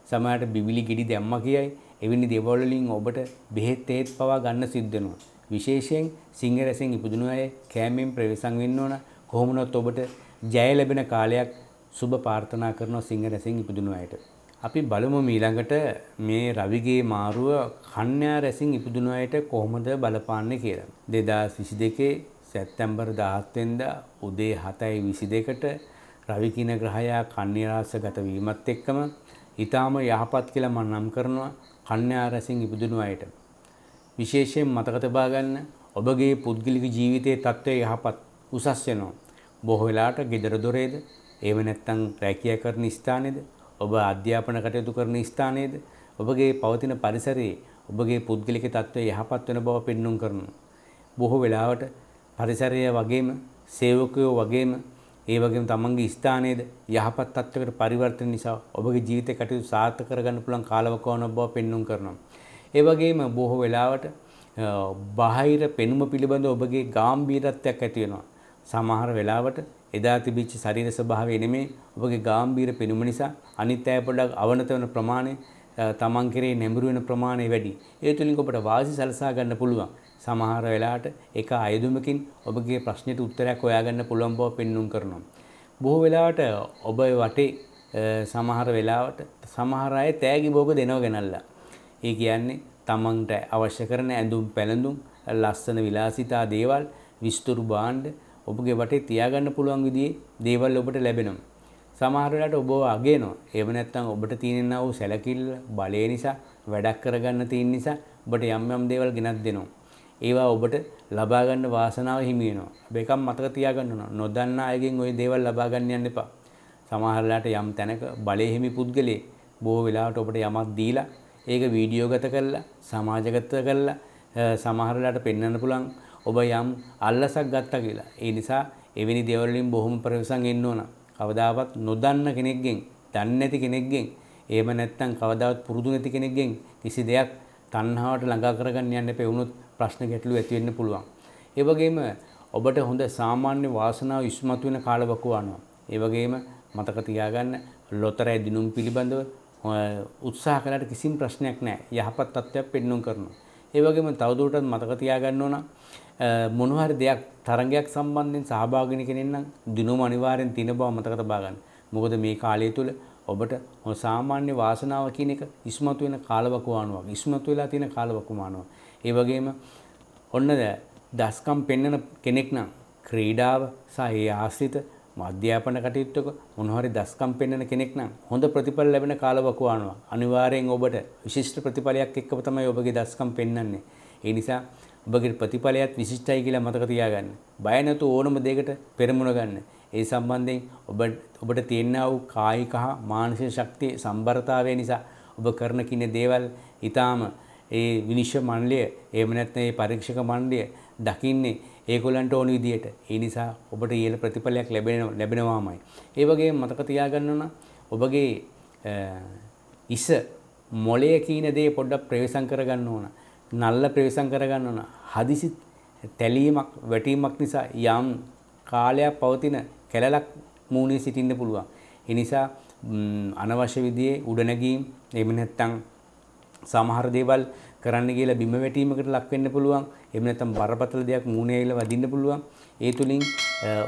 සමහරට බිබිලි ගෙඩි දැම්මා කියයි. එවැනි දේවල් වලින් ඔබට බෙහෙත් තේත් පවා ගන්න සිද්ධ වෙනවා. විශේෂයෙන් සිංහ රැසින් ඉපදුණු අය කෑමෙන් ප්‍රවේශම් වෙන්න ඕන. කොහොම වුණත් ඔබට ජය ලැබෙන කාලයක් සුබ ප්‍රාර්ථනා කරනවා සිංහ රැසින් ඉපදුණු අයට. අපි බලමු ඊළඟට මේ රවිගේ මාරුව කන්‍යා රැසින් ඉපදුණු අයට කොහොමද බලපාන්නේ කියලා. 2022 සැප්තැම්බර් 17 වෙනිදා උදේ 7:22ට රවි කින ග්‍රහයා කන්‍යා රාශිගත වීමත් එක්කම ඊටාම යහපත් කියලා මම නම් කරනවා කන්‍යා රැසින් ඉපදුණු අයට. විශේෂයෙන් මතක තබා ගන්න ඔබගේ පුද්ගලික ජීවිතයේ තත්ත්වය යහපත් උසස් වෙනවා. බොහෝ වෙලාවට ගෙදර දොරේද, එහෙම නැත්නම් රැකියා කරන ස්ථානයේද, ඔබ අධ්‍යාපන කටයුතු කරන ස්ථානයේද, ඔබගේ පවතින පරිසරයේ ඔබගේ පුද්ගලික තත්ත්වය යහපත් වෙන බව පෙන්වුම් කරනවා. බොහෝ වෙලාවට පරිසරය වගේම සේවකයෝ වගේම ඒ වගේම තමන්ගේ ස්ථානයේද යහපත් තත්ත්වයකට පරිවර්තන නිසා ඔබගේ ජීවිතේ කටයුතු සාර්ථක කරගන්න පුළුවන් කාලවකවානුවක් බව පෙන්වුම් කරනවා. ඒ වගේම බොහෝ වෙලාවට බාහිර පෙනුම පිළිබඳ ඔබගේ ගැඹීරත්වයක් ඇති වෙනවා. සමහර වෙලාවට එදා තිබිච්ච ශරීර ස්වභාවය නෙමේ ඔබගේ ගැඹීර පෙනුම නිසා අනිත් අය පොඩ්ඩක් අවනත වෙන ප්‍රමාණය තමන් කෙරේ නැඹුරු වෙන ප්‍රමාණය වැඩි. ඒ තුලින් ඔබට වාසි සලසා ගන්න පුළුවන්. සමහර වෙලාවට එක අයදුමකින් ඔබගේ ප්‍රශ්නෙට උත්තරයක් හොයාගන්න පුළුවන් බව පෙන්වුම් කරනවා. බොහෝ වෙලාවට ඔබ වටේ සමහර වෙලාවට සමහර අය තෑගි භෝග දෙනව ගෙනල්ලා. ඒ කියන්නේ තමන්ට අවශ්‍ය කරන ඇඳුම් පැළඳුම් ලස්සන විලාසිතා දේවල් විස්තරු භාණ්ඩ ඔබගේ වටේ තියාගන්න පුළුවන් විදිහේ දේවල් ඔබට ලැබෙනවා. සමහර වෙලාවට ඔබව අගයනවා. එහෙම නැත්නම් ඔබට තියෙනා වූ සැලකිල්ල බලය නිසා වැඩක් කරගන්න තියෙන නිසා ඔබට යම් යම් දේවල් ගෙනත් දෙනවා. ඒවා ඔබට ලබා ගන්න වාසනාව හිමි වෙනවා. හැබැයි එකක් මතක තියාගන්න ඕන. නොදන්නා අයගෙන් ওই දේවල් ලබා ගන්න යන්න එපා. සමහර වෙලාවට යම් තැනක බලය හිමි පුද්ගලයෙක් බොහෝ වෙලාවට ඔබට යමක් දීලා ඒක වීඩියෝ ගත කරලා සමාජගත කරලා සමහර වෙලාවට පෙන්වන්න පුළුවන් ඔබ යම් අල්ලසක් ගත්තා කියලා. ඒ නිසා එවැනි දේවල් වලින් බොහොම ප්‍රවේශම් වෙන්න ඕන. කවදාවත් නොදන්න කෙනෙක්ගෙන්, දන්නේ නැති කෙනෙක්ගෙන්, එහෙම නැත්නම් කවදාවත් පුරුදු නැති කෙනෙක්ගෙන් කිසි දෙයක් තණ්හාවට ළඟා කරගන්න යන්න එපා. වුණොත් ප්‍රශ්න ගැටලු ඇති වෙන්න පුළුවන්. ඒ වගේම ඔබට හොඳ සාමාන්‍ය වාසනාව ඉස්මතු වෙන කාලවකවානුව. ඒ වගේම මතක තියාගන්න ලොතරැයි දිනුම් පිළිබඳව උත්සාහ කළාට කිසිම ප්‍රශ්නයක් නැහැ. යහපත් තත්ත්වයක් පෙන්වුම් කරනවා. ඒ වගේම තවදුරටත් මතක තියාගන්න ඕන මොන හරි දෙයක් තරඟයක් සම්බන්ධයෙන් සහභාගී වෙන කෙනෙක් නම් දිනුම අනිවාර්යෙන් තියෙන බව මතක තබා ගන්න. මොකද මේ කාලය තුල ඔබට සාමාන්‍ය වාසනාව කියන එක ඉස්මතු වෙන කාලවකවානුවක්. ඉස්මතු වෙලා තියෙන කාලවකවානුවක්. ඒ වගේම ඔන්න දස්කම් පෙන්වන කෙනෙක් නම් ක්‍රීඩාව සහ ඒ ආශ්‍රිත අධ්‍යාපන කටයුත්තක මොනවාරි දස්කම් පෙන්වන කෙනෙක් නම් හොඳ ප්‍රතිඵල ලැබෙන කාලවකවානුවක්. අනිවාර්යෙන් ඔබට විශිෂ්ට ප්‍රතිඵලයක් එක්කම තමයි ඔබගේ දස්කම් පෙන්වන්නේ. ඒ නිසා ඔබගේ ප්‍රතිඵලයත් විශිෂ්ටයි කියලා මතක තියාගන්න. බය නැතුව ඕනම දෙයකට පෙරමුණ ගන්න. ඒ සම්බන්ධයෙන් ඔබට තියෙනා වූ කායික හා මානසික ශක්තිය සම්බරතාවය නිසා ඔබ කරන කින දේවල් ඊටාම ඒ විනිශ්චය මණ්ඩලය එහෙම නැත්නම් ඒ පරීක්ෂක මණ්ඩලය දකින්නේ ඒගොල්ලන්ට ඕන විදියට. ඒ නිසා ඔබට ඊළ ප්‍රතිඵලයක් ලැබෙනවාමයි. ඒ වගේම මතක තියාගන්න ඕන ඔබගේ ඉස මොළය කියන දේ පොඩ්ඩක් ප්‍රවේශම් කරගන්න ඕන. නල්ල ප්‍රවේශම් කරගන්න ඕන. හදිසි තැලීමක් වැටීමක් නිසා යම් කාලයක් පවතින කැලලක් මූණේ සිටින්න පුළුවන්. ඒ නිසා අනවශ්‍ය විදිහේ උඩනැගීම් එහෙම නැත්නම් සමහර දේවල් කරන්න කියලා බිම වැටීමකට ලක් වෙන්න පුළුවන්. එහෙම නැත්නම් බරපතල දෙයක් මූණේ ඇවිල්ලා වදින්න පුළුවන්. ඒ තුලින්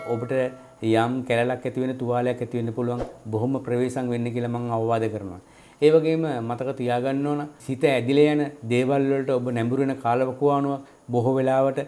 ඔබට යම් කැලලක් ඇති වෙන තුවාලයක් ඇති වෙන්න පුළුවන්. බොහොම ප්‍රවේශම් වෙන්න කියලා මම අවවාද කරනවා. ඒ වගේම මතක තියාගන්න ඕන සිත ඇදිලා යන දේවල් වලට ඔබ නැඹුරු වෙන කාලවකවානුව බොහෝ වෙලාවට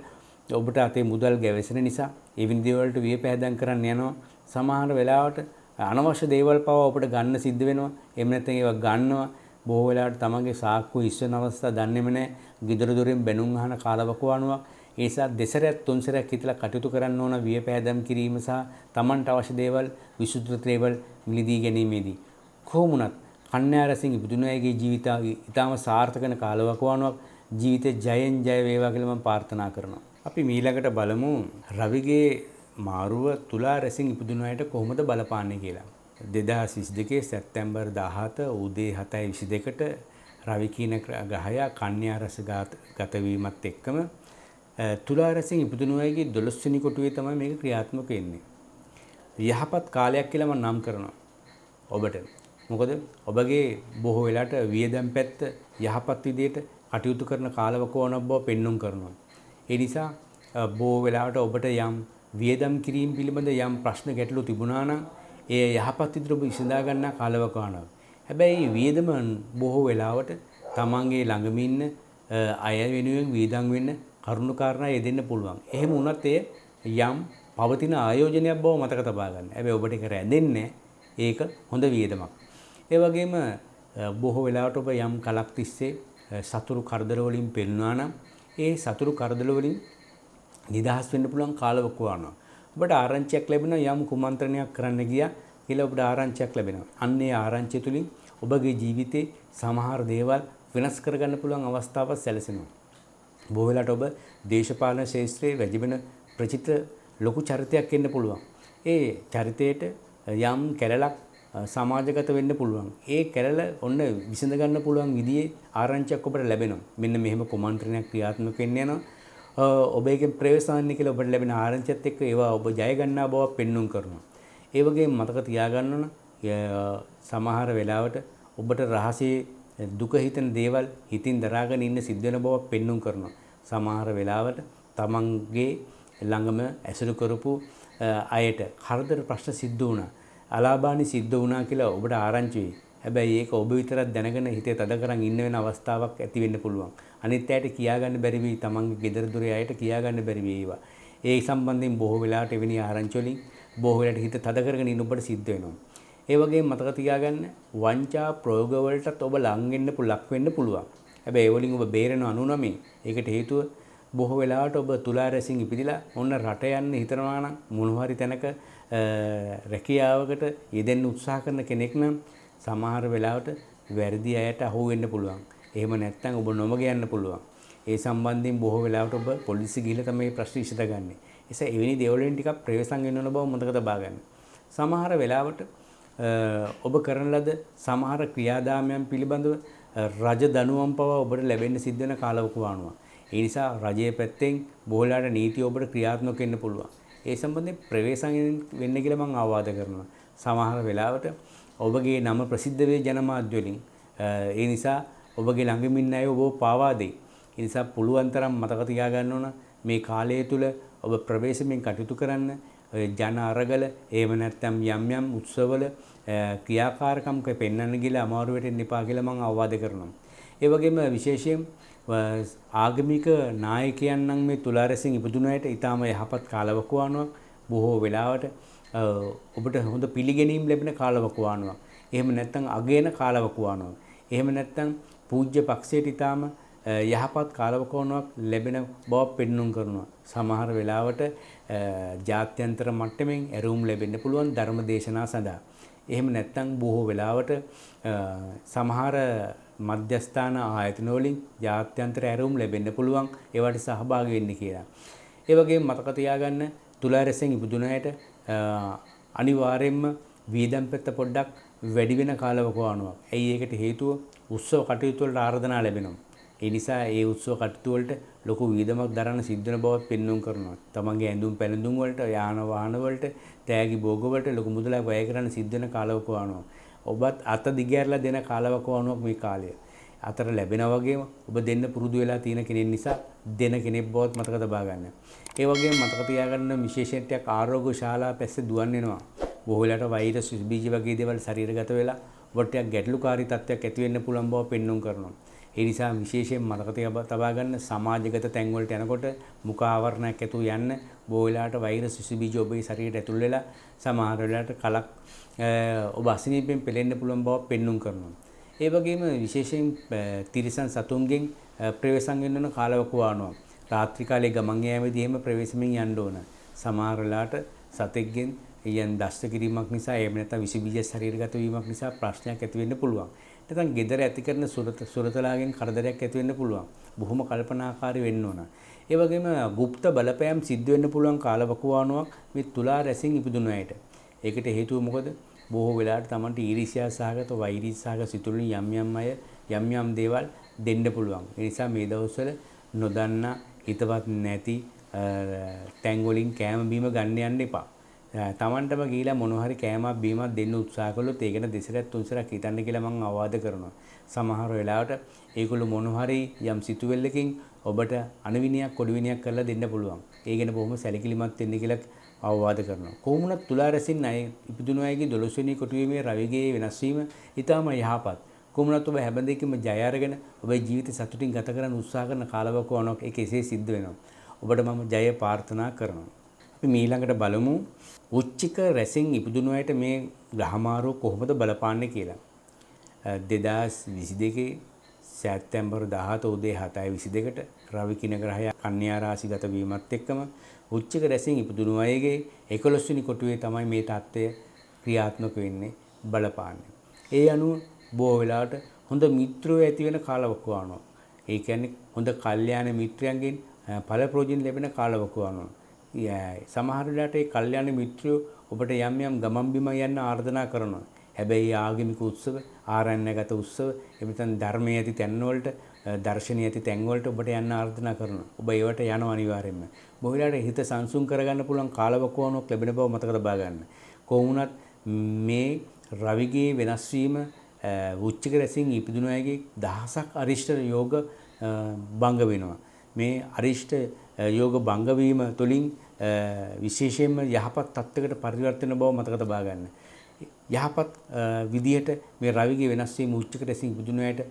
ඔබට අතේ මුදල් ගැවසෙන නිසා ඒ වින් දේවල් වලට වියපැහැදම් කරන්න යනවා. සමහර වෙලාවට අනවශ්‍ය දේවල් පවා ඔබට ගන්න සිද්ධ වෙනවා. එහෙම නැත්නම් ඒවා ගන්නවා. බොහෝ වෙලාවට තමන්ගේ සාක්කුව ඉස්සන අවස්ථා දන්නේම නැහැ. ගෙදර දොරෙන් බැනුම් අහන කාලවකවානුවක්. ඒ නිසා දෙසරයක් තුන්සරයක් හිතලා කටයුතු කරන්න ඕන වියපැහැදම් කිරීම සහ තමන්ට අවශ්‍ය දේවල් විසුද්ධ දේවල් මිලදී ගැනීමේදී. කොහොම වුණත් කන්‍යා රැසින් ඉපදුණු අයගේ ජීවිතය ඊටාම සාර්ථක වෙන කාලවකවානුවක්. ජීවිතේ ජයෙන් ජය වේවා කියලා මම ප්‍රාර්ථනා කරනවා. අපි ඊළඟට බලමු රවිගේ මාරුව තුලා රැසින් ඉපදුණු අයට කොහොමද බලපාන්නේ කියලා. 2022 සැප්තැම්බර් 17 උදේ 7:22ට රවි කියන ග්‍රහය කන්‍යා රැස ගත වීමත් එක්කම තුලා රැසින් ඉපදුණු අයගේ 12 වෙනි කොටුවේ තමයි මේක ක්‍රියාත්මක වෙන්නේ. යහපත් කාලයක් කියලා මම නම් කරනවා ඔබට. මොකද ඔබගේ බොහෝ වෙලාවට වියදම් පැත්ත යහපත් විදිහට කටයුතු කරන කාලවකවානුවක් බව පෙන්වුම් කරනවා. ඒ නිසා බොහෝ වෙලාවට ඔබට යම් වියදම් කිරීම පිළිබඳ යම් ප්‍රශ්න ගැටලු තිබුණා නම් ඒ යහපත් විදිහට ඔබ විසඳා ගන්නා කාලවකවානුවක්. හැබැයි වියදම බොහෝ වෙලාවට තමන්ගේ ළඟම ඉන්න අය වෙනුවෙන් වියදම් වෙන්න කරුණු කාරණා යෙදෙන්න පුළුවන්. එහෙම වුණත් ඒ යම් පවතින ආයෝජනයක් බව මතක තබා ගන්න. හැබැයි ඔබට ඒක රැඳෙන්නේ ඒක හොඳ වියදමක්. ඒ වගේම බොහෝ වෙලාවට ඔබ යම් කලක් තිස්සේ සතුරු කරදර වලින් පෙළුණා නම් ඒ සතුරු කරදර වලින් නිදහස් වෙන්න පුළුවන් කාලවකවානුවක් වනවා. ඔබට ආරංචියක් ලැබෙනවා යම් කුමන්ත්‍රණයක් කරන්න ගියා කියලා ඔබට ආරංචියක් ලැබෙනවා. අන්න ඒ ආරංචිය තුලින් ඔබගේ ජීවිතේ සමහර දේවල් වෙනස් කරගන්න පුළුවන් අවස්ථාවක් සැලසෙනවා. බොහෝ වෙලාවට ඔබ දේශපාලන ශාස්ත්‍රයේ වැජිබෙන ප්‍රචිත ලොකු චරිතයක් වෙන්න පුළුවන්. ඒ චරිතයට යම් කැලලක් සමාජගත වෙන්න පුළුවන්. ඒ කැලල ඔන්න විසඳ ගන්න පුළුවන් විදිහේ ආරංචියක් ඔබට ලැබෙනවා. මෙන්න මෙහෙම කුමන්ත්‍රණයක් ක්‍රියාත්මක වෙන්න යනවා. ඔබ ඒකෙන් ප්‍රවේශාන්න කියලා ඔබට ලැබෙන ආරංචියත් එක්ක ඒවා ඔබ ජය ගන්නා බව පෙන්눔 කරනවා. ඒ වගේම මතක තියාගන්න ඕන සමහර වෙලාවට ඔබට රහසේ දුක හිතෙන දේවල් හිතින් දරාගෙන ඉන්න සිද්ධ වෙන බව පෙන්눔 කරනවා. සමහර වෙලාවට තමන්ගේ ළඟම ඇසුරු කරපු අයට කරදර ප්‍රශ්න සිද්ධ වුණා. අලාභානි සිද්ධ වුණා කියලා ඔබට ආරංචි වෙයි. හැබැයි ඒක ඔබ විතරක් දැනගෙන හිතේ තද කරන් ඉන්න වෙන අවස්ථාවක් ඇති වෙන්න පුළුවන්. අනිත් අයට කියාගන්න බැරි වෙයි. තමන්ගේ ගෙදර දොරේ අයට කියාගන්න බැරි වෙයි ඒවා. ඒ සම්බන්ධයෙන් බොහෝ වෙලාවට එවැනි ආරංචි වලින් බොහෝ වෙලාවට හිත තද කරගෙන ඉන්න ඔබට සිද්ධ වෙනවා. ඒ වගේම මතක තියාගන්න වංචා ප්‍රයෝග වලටත් ඔබ ලක් වෙන්න පුළුවන්. හැබැයි ඒ වලින් ඔබ බේරෙනව 99. ඒකට හේතුව බොහෝ වෙලාවට ඔබ තුලා රැසින් ඉපදිලා ඔන්න රට යන්න හිතනවා නම් මොන හරි තැනක රැකියාවකට යෙදෙන්න උත්සාහ කරන කෙනෙක් නම් සමහර වෙලාවට වැරදි අයට අහු වෙන්න පුළුවන්. එහෙම නැත්නම් ඔබ නොමග යන්න පුළුවන්. ඒ සම්බන්ධයෙන් බොහෝ වෙලාවට ඔබ පොලිසිය ගිහිල්ලා තමයි ප්‍රශ්න විසඳගන්නේ. ඒසයි එවැනි දේවල් වලින් ටිකක් ප්‍රවේශම් වෙන්න ඕන බව මතක තබා ගන්න. සමහර වෙලාවට ඔබ කරන ලද සමහර ක්‍රියාදාමයන් පිළිබඳව රජ දනුවම් පවා ඔබට ලැබෙන්න සිද්ධ වෙන කාලවකවානුවක්. ඒ නිසා රජයේ පැත්තෙන් බොහෝලාට නීතිය ඔබට ක්‍රියාත්මක වෙන්න පුළුවන්. ඒ සම්බන්ධයෙන් ප්‍රවේශම් වෙන්න කියලා මම ආවාද කරනවා. සමහර වෙලාවට ඔබගේ නම ප්‍රසිද්ධ වේ ජනමාධ්‍ය වලින්. ඒ නිසා ඔබගේ ළඟින් ඉන්න අය ඔබව පාවා දෙයි. ඒ නිසා පුළුවන් තරම් මතක තියාගන්න ඕන මේ කාලය තුල ඔබ ප්‍රවේශමෙන් කටයුතු කරන්න ජන අරගල එහෙම නැත්නම් යම් උත්සවවල ක්‍රියාකාරකම් පෙන්වන්න ගිහලා අමාරු වෙන්න එපා කියලා මම අවවාද කරනවා. ඒ වගේම විශේෂයෙන් ආගමික නායකයන් නම් මේ තුලා රැසින් ඉපදුන අයට ඊටාම යහපත් කාලවකවානුවක් බොහෝ වෙලාවට ඔබට හොඳ පිළිගැනීම් ලැබෙන කාලවකවානුවක්. එහෙම නැත්නම් අගයන කාලවකවානුවක්. එහෙම නැත්නම් පූජ්‍ය පක්ෂයට ඊටාම යහපත් කාලවකවානුවක් ලැබෙන බව පෙන්눔 කරනවා. සමහර වෙලාවට ජාත්‍යන්තර මට්ටමින් ඇරවුම් ලැබෙන්න පුළුවන් ධර්ම දේශනා සඳහා. එහෙම නැත්නම් බොහෝ වෙලාවට සමහර මධ්‍යස්ථාන ආයතන වලින් ජාත්‍යන්තර ඇරවුම් ලැබෙන්න පුළුවන් ඒවට සහභාගී වෙන්න කියලා. ඒ වගේම මතක තියාගන්න තුලා රැසෙන් ඉපදුන අයට අනිවාර්යයෙන්ම වියදම් පැත්ත පොඩ්ඩක් වැඩි වෙන කාලවකවානුවක්. ඇයි ඒකට හේතුව උත්සව කටයුතු වලට ආරාධනා ලැබෙනවා. ඒ නිසා ඒ උත්සව කටයුතු වලට ලොකු වියදමක් දරන්න සිද්ධ වෙන බවත් පෙන්වුම් කරනවා. තමන්ගේ ඇඳුම් පැළඳුම් වලට, යාන වාහන වලට, තෑගි භෝග වලට ලොකු මුදලක් වැය කරන්න සිද්ධ වෙන කාලවකවානුවක්. ඔබත් අත දිගහැරලා දෙන කාලවකවානුවක් මේ කාලය. අතර ලැබෙනා වගේම ඔබ දෙන්න පුරුදු වෙලා තියෙන කෙනෙක් නිසා දෙන කෙනෙක් බවත් මතක තබා ගන්න. ඒ වගේම මතක තියාගන්න විශේෂණයක් ආරෝග්‍ය ශාලා පැත්තේ දුවන් වෙනවා. බොහෝ වෙලාවට වෛරස් බීජ වගේ දේවල් ශරීරගත වෙලා ඔබට ගැටලුකාරී තත්ත්වයක් ඇති වෙන්න පුළුවන් බව පෙන්වුම් කරනවා. ඒ නිසා විශේෂයෙන් මතක තබා ගන්න සමාජගත තැන් වලට යනකොට මුඛ ආවරණයක් ඇතුව යන්න බොහෝ වෙලාවට වෛරස් බීජ ඔබේ ශරීරයට ඇතුල් වෙලා සමහර වෙලාවට කලක් ඔබ අසනීපෙන් පෙළෙන්න පුළුවන් බව පෙන්වුම් කරනවා. ඒ වගේම විශේෂයෙන් තිරිසන් සතුන්ගෙන් ප්‍රවේශම් වෙන්න ඕන කාලවකවානුවක්. රාත්‍රී කාලයේ ගමන් යෑමේදී එහෙම ප්‍රවේශමෙන් යන්න ඕන. සමහර වෙලාවට සතෙක්ගෙන් යන් දෂ්ට කිරීමක් නිසා එහෙම නැත්නම් විස බීජ ශරීරගත වීමක් නිසා ප්‍රශ්නයක් ඇති වෙන්න පුළුවන්. නැත්නම් gedara ඇති කරන සුරතලාගෙන් කරදරයක් ඇති වෙන්න පුළුවන්. බොහොම කල්පනාකාරී වෙන්න ඕන. ඒ වගේම গুপ্ত බලපෑම් සිද්ධ වෙන්න පුළුවන් කාලවකවානුවක් මේ තුලා රැසින් ඉපදුන අයට. ඒකට හේතුව මොකද? බොහෝ වෙලාවට Tamanට ඊර්ෂ්‍යා සහගත වෛරී සහගත සිතුවිලි යම් අය යම් දේවල් දෙන්න පුළුවන්. ඒ නිසා මේ දවස්වල නොදන්නා හිතවත් නැති තැන් වලින් කෑම බීම ගන්න යන්න එපා. Tamanටම ගිහිලා මොන හරි කෑමක් බීමක් දෙන්න උත්සාහ කළොත් ඒකට දෙසරක් තුන්සරක් හිතන්න කියලා මම අවවාද කරනවා. සමහර වෙලාවට ඒගොල්ලෝ මොන හරි යම් සිතුවිල්ලකින් ඔබට අනවිනියක් කොඩවිනියක් කරලා දෙන්න පුළුවන්. ඒ ගැන බොහොම සැලකිලිමත් වෙන්න කියලා අවවාද කරනවා. කොහොමුණත් තුලා රැසින් අය ඉපදුණු අයගේ 12 වෙනි කොටුවීමේ රවිගේ වෙනස් වීම ඊටම යහපත්. කොහොමුණත් ඔබ හැබඳේකම ජය අරගෙන ඔබේ ජීවිත සතුටින් ගත කරන්න උත්සාහ කරන කාලවකවානුවක් ඒක එසේ සිද්ධ වෙනවා. ඔබට මම ජය ප්‍රාර්ථනා කරනවා. අපි ඊළඟට බලමු උච්චික රැසින් ඉපදුණු අයට මේ ග්‍රහමාරුව කොහොමද බලපාන්නේ කියලා. 2022 සැප්තැම්බර් 17 උදේ 7:22ට රවි කින ග්‍රහය කන්‍යා රාශිගත වීමත් එක්කම උච්චක රැසින් ඉපදුණු අයගේ 11 වෙනි කොටුවේ තමයි මේ தත්ත්වය ක්‍රියාත්මක වෙන්නේ බලපාන්නේ. ඒ අනුව බොහෝ වෙලාවට හොඳ මිත්‍රයෝ ඇති වෙන කාලවකවානුව. ඒ කියන්නේ හොඳ කල්යාණ මිත්‍රයන්ගෙන් ඵල ප්‍රයෝජන ලැබෙන කාලවකවානුව. සමහර වෙලාවට ඒ කල්යාණ මිත්‍රයෝ ඔබට යම් යම් ගමන් බිම යන්න ආර්දනා කරනවා. හැබැයි ආගමික උත්සව, ආරණ්‍යගත උත්සව, එවිටන් ධර්මයේ ඇති තැන්වලට, දර්ශනීය ඇති තැන්වලට ඔබට යන්න ආර්දනා කරනවා. ඔබ ඒවට යනවා අනිවාර්යයෙන්ම. බොහෝ වෙලාවට හිත සංසුන් කරගන්න පුළුවන් කාලවකවානුවක් ලැබෙන බව මතක තබා ගන්න. කොහොමුණත් මේ රවිගේ වෙනස් වීම උච්චක රැසින් ඉපදුණු අයගේ දහසක් අරිෂ්ඨ යෝග භංග වෙනවා. මේ අරිෂ්ඨ යෝග භංග වීම තුළින් විශේෂයෙන්ම යහපත් තත්ත්වයකට පරිවර්තන බව මතක තබා ගන්න. යහපත් විදියට මේ රවිගේ වෙනස් වීම උච්චක රැසින් ඉපදුණු අයට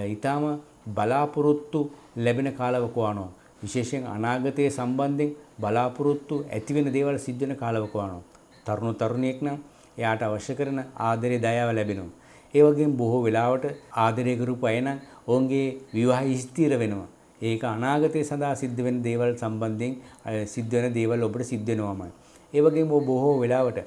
ඊටාම බලාපොරොත්තු ලැබෙන කාලවකවානුව. විශේෂයෙන් අනාගතයේ සම්බන්ධයෙන් බලාපොරොත්තු ඇති වෙන දේවල් සිද්ධ වෙන කාලවකවානුව. තරුණ තරුණියෙක් නම් එයාට අවශ්‍ය කරන ආදරේ දයාව ලැබෙනවා. ඒ වගේම බොහෝ වෙලාවට ආදරය කරපු අය නම් ඔවුන්ගේ විවාහය ස්ථිර වෙනවා. ඒක අනාගතය සඳහා සිද්ධ වෙන දේවල් සම්බන්ධයෙන් සිද්ධ වෙන දේවල් ඔබට සිද්ධ වෙනවාමයි. ඒ වගේම බොහෝ වෙලාවට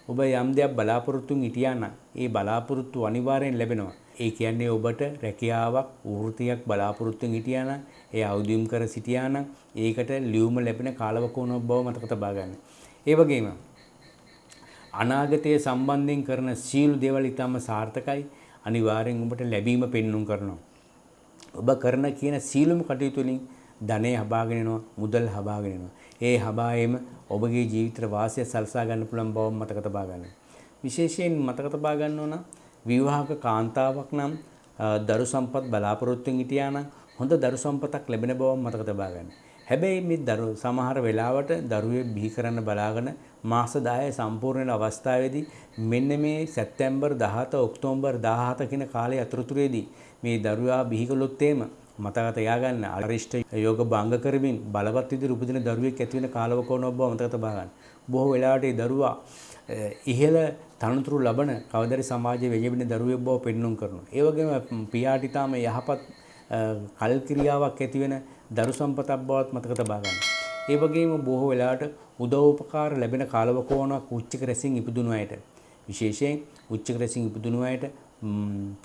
ඔබ යම් දෙයක් බලාපොරොත්තුන් හිටියා නම් ඒ බලාපොරොත්තු අනිවාර්යෙන් ලැබෙනවා. ඒ කියන්නේ ඔබට රැකියාවක්, වෘත්තියක් බලාපොරොත්තුන් හිටියා නම් ඒ අවදියුම් කර සිටියා නම් ඒකට ලියුම ලැබෙන කාලවකෝණක් බව මතක තබා ගන්න. ඒ වගේම අනාගතයේ සම්බන්ධයෙන් කරන සීල දේවල් ඊටම සාර්ථකයි. අනිවාර්යෙන් ඔබට ලැබීම පෙන්눔 කරනවා. ඔබ කරන කියන සීලම කටයුතු වලින් ධනෙ හබාගෙන එනවා, මුදල් හබාගෙන එනවා. ඒ හබායෙම ඔබගේ ජීවිත වාසිය සලසා ගන්න පුළුවන් බව මතක තබා ගන්න. විශේෂයෙන් මතක තබා ගන්න ඕන විවාහක කාන්තාවක් නම් දරු සම්පත් බලාපොරොත්තුෙන් හිටියා නම් හොඳ දරු සම්පතක් ලැබෙන බව මතක තබා ගන්න. හැබැයි මේ සමහර වෙලාවට දරුවේ බිහි කරන්න බලාගෙන මාස 10 සම්පූර්ණ වෙන අවස්ථාවේදී මෙන්න මේ සැප්තැම්බර් 17 ඔක්තෝබර් 17 කියන කාලය අතරතුරේදී මේ දරුවා බිහි කළොත් එහෙම මතක තියාගන්න අරිෂ්ඨ යෝග භංග කරමින් බලවත් විදිහට උපදින දරුවෙක් ඇති වෙන කාලවකෝණයක් බව මතක තබා ගන්න. බොහෝ වෙලාවට ඒ දරුවා ඉහළ තනතුරු ලබන කවදාරි සමාජයේ වෙජෙබින දරුවෙක් බව පෙන්눔 කරනවා. ඒ වගේම පියාට ඊටාම යහපත් කල් ක්‍රියාවක් ඇති වෙන දරු සම්පතක් බවත් මතක තබා ගන්න. ඒ වගේම බොහෝ වෙලාවට උදව් උපකාර ලැබෙන කාලවකෝණයක් උච්චක රැසින් ඉපදුණු අයට. විශේෂයෙන් උච්චක රැසින් ඉපදුණු අයට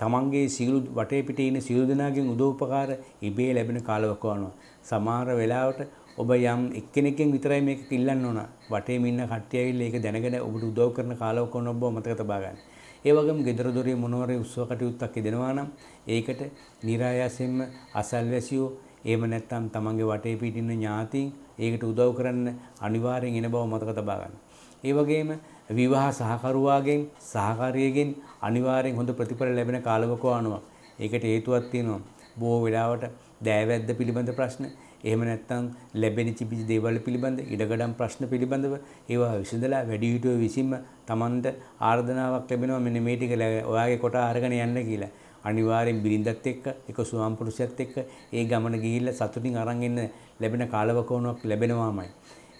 තමන්ගේ සීළු වටේ පිටේ ඉන්න සීළු දෙනාගෙන් උදව් උපකාර ඉබේ ලැබෙන කාලවකවානුව. සමහර වෙලාවට ඔබ යම් එක්කෙනෙක්ගෙන් විතරයි මේක ඉල්ලන්න ඕන. වටේම ඉන්න කට්ටිය ඇවිල්ලා ඒක දැනගෙන ඔබට උදව් කරන කාලවකවානුව බව මතක තබා ගන්න. ඒ වගේම ගෙදර දොරේ මොනවාරි උත්සව කටයුත්තක් දෙනවා නම් ඒකට નિરાයාසයෙන්ම අසල්වැසියෝ එහෙම නැත්නම් තමන්ගේ වටේ පිටින් ඉන්න ඥාතීන් ඒකට උදව් කරන්න අනිවාර්යෙන් එන බව මතක තබා ගන්න. ඒ වගේම විවාහ සහකරුවාගෙන් සහකාරියගෙන් අනිවාර්යෙන් හොඳ ප්‍රතිඵල ලැබෙන කාලවකවානුවක්. ඒකට හේතුවක් තියෙනවා. බොහෝ වෙලාවට දෑවැද්ද පිළිබඳ ප්‍රශ්න, එහෙම නැත්නම් ලැබෙන චිපිචි දේවල් පිළිබඳ, ඉඩකඩම් ප්‍රශ්න පිළිබඳව ඒවා විසඳලා වැඩිහිටියෝ විසින්ම Tamanට ආර්දනාවක් ලැබෙනවා මෙන්න මේ ටික ඔයාගේ කොට අරගෙන යන්න කියලා. අනිවාර්යෙන් බිරිඳත් එක්ක එක ස්වාම පුරුෂයත් එක්ක ඒ ගමන ගිහිල්ලා සතුටින් අරන් එන්න ලැබෙන කාලවකවානුවක් ලැබෙනවාමයි.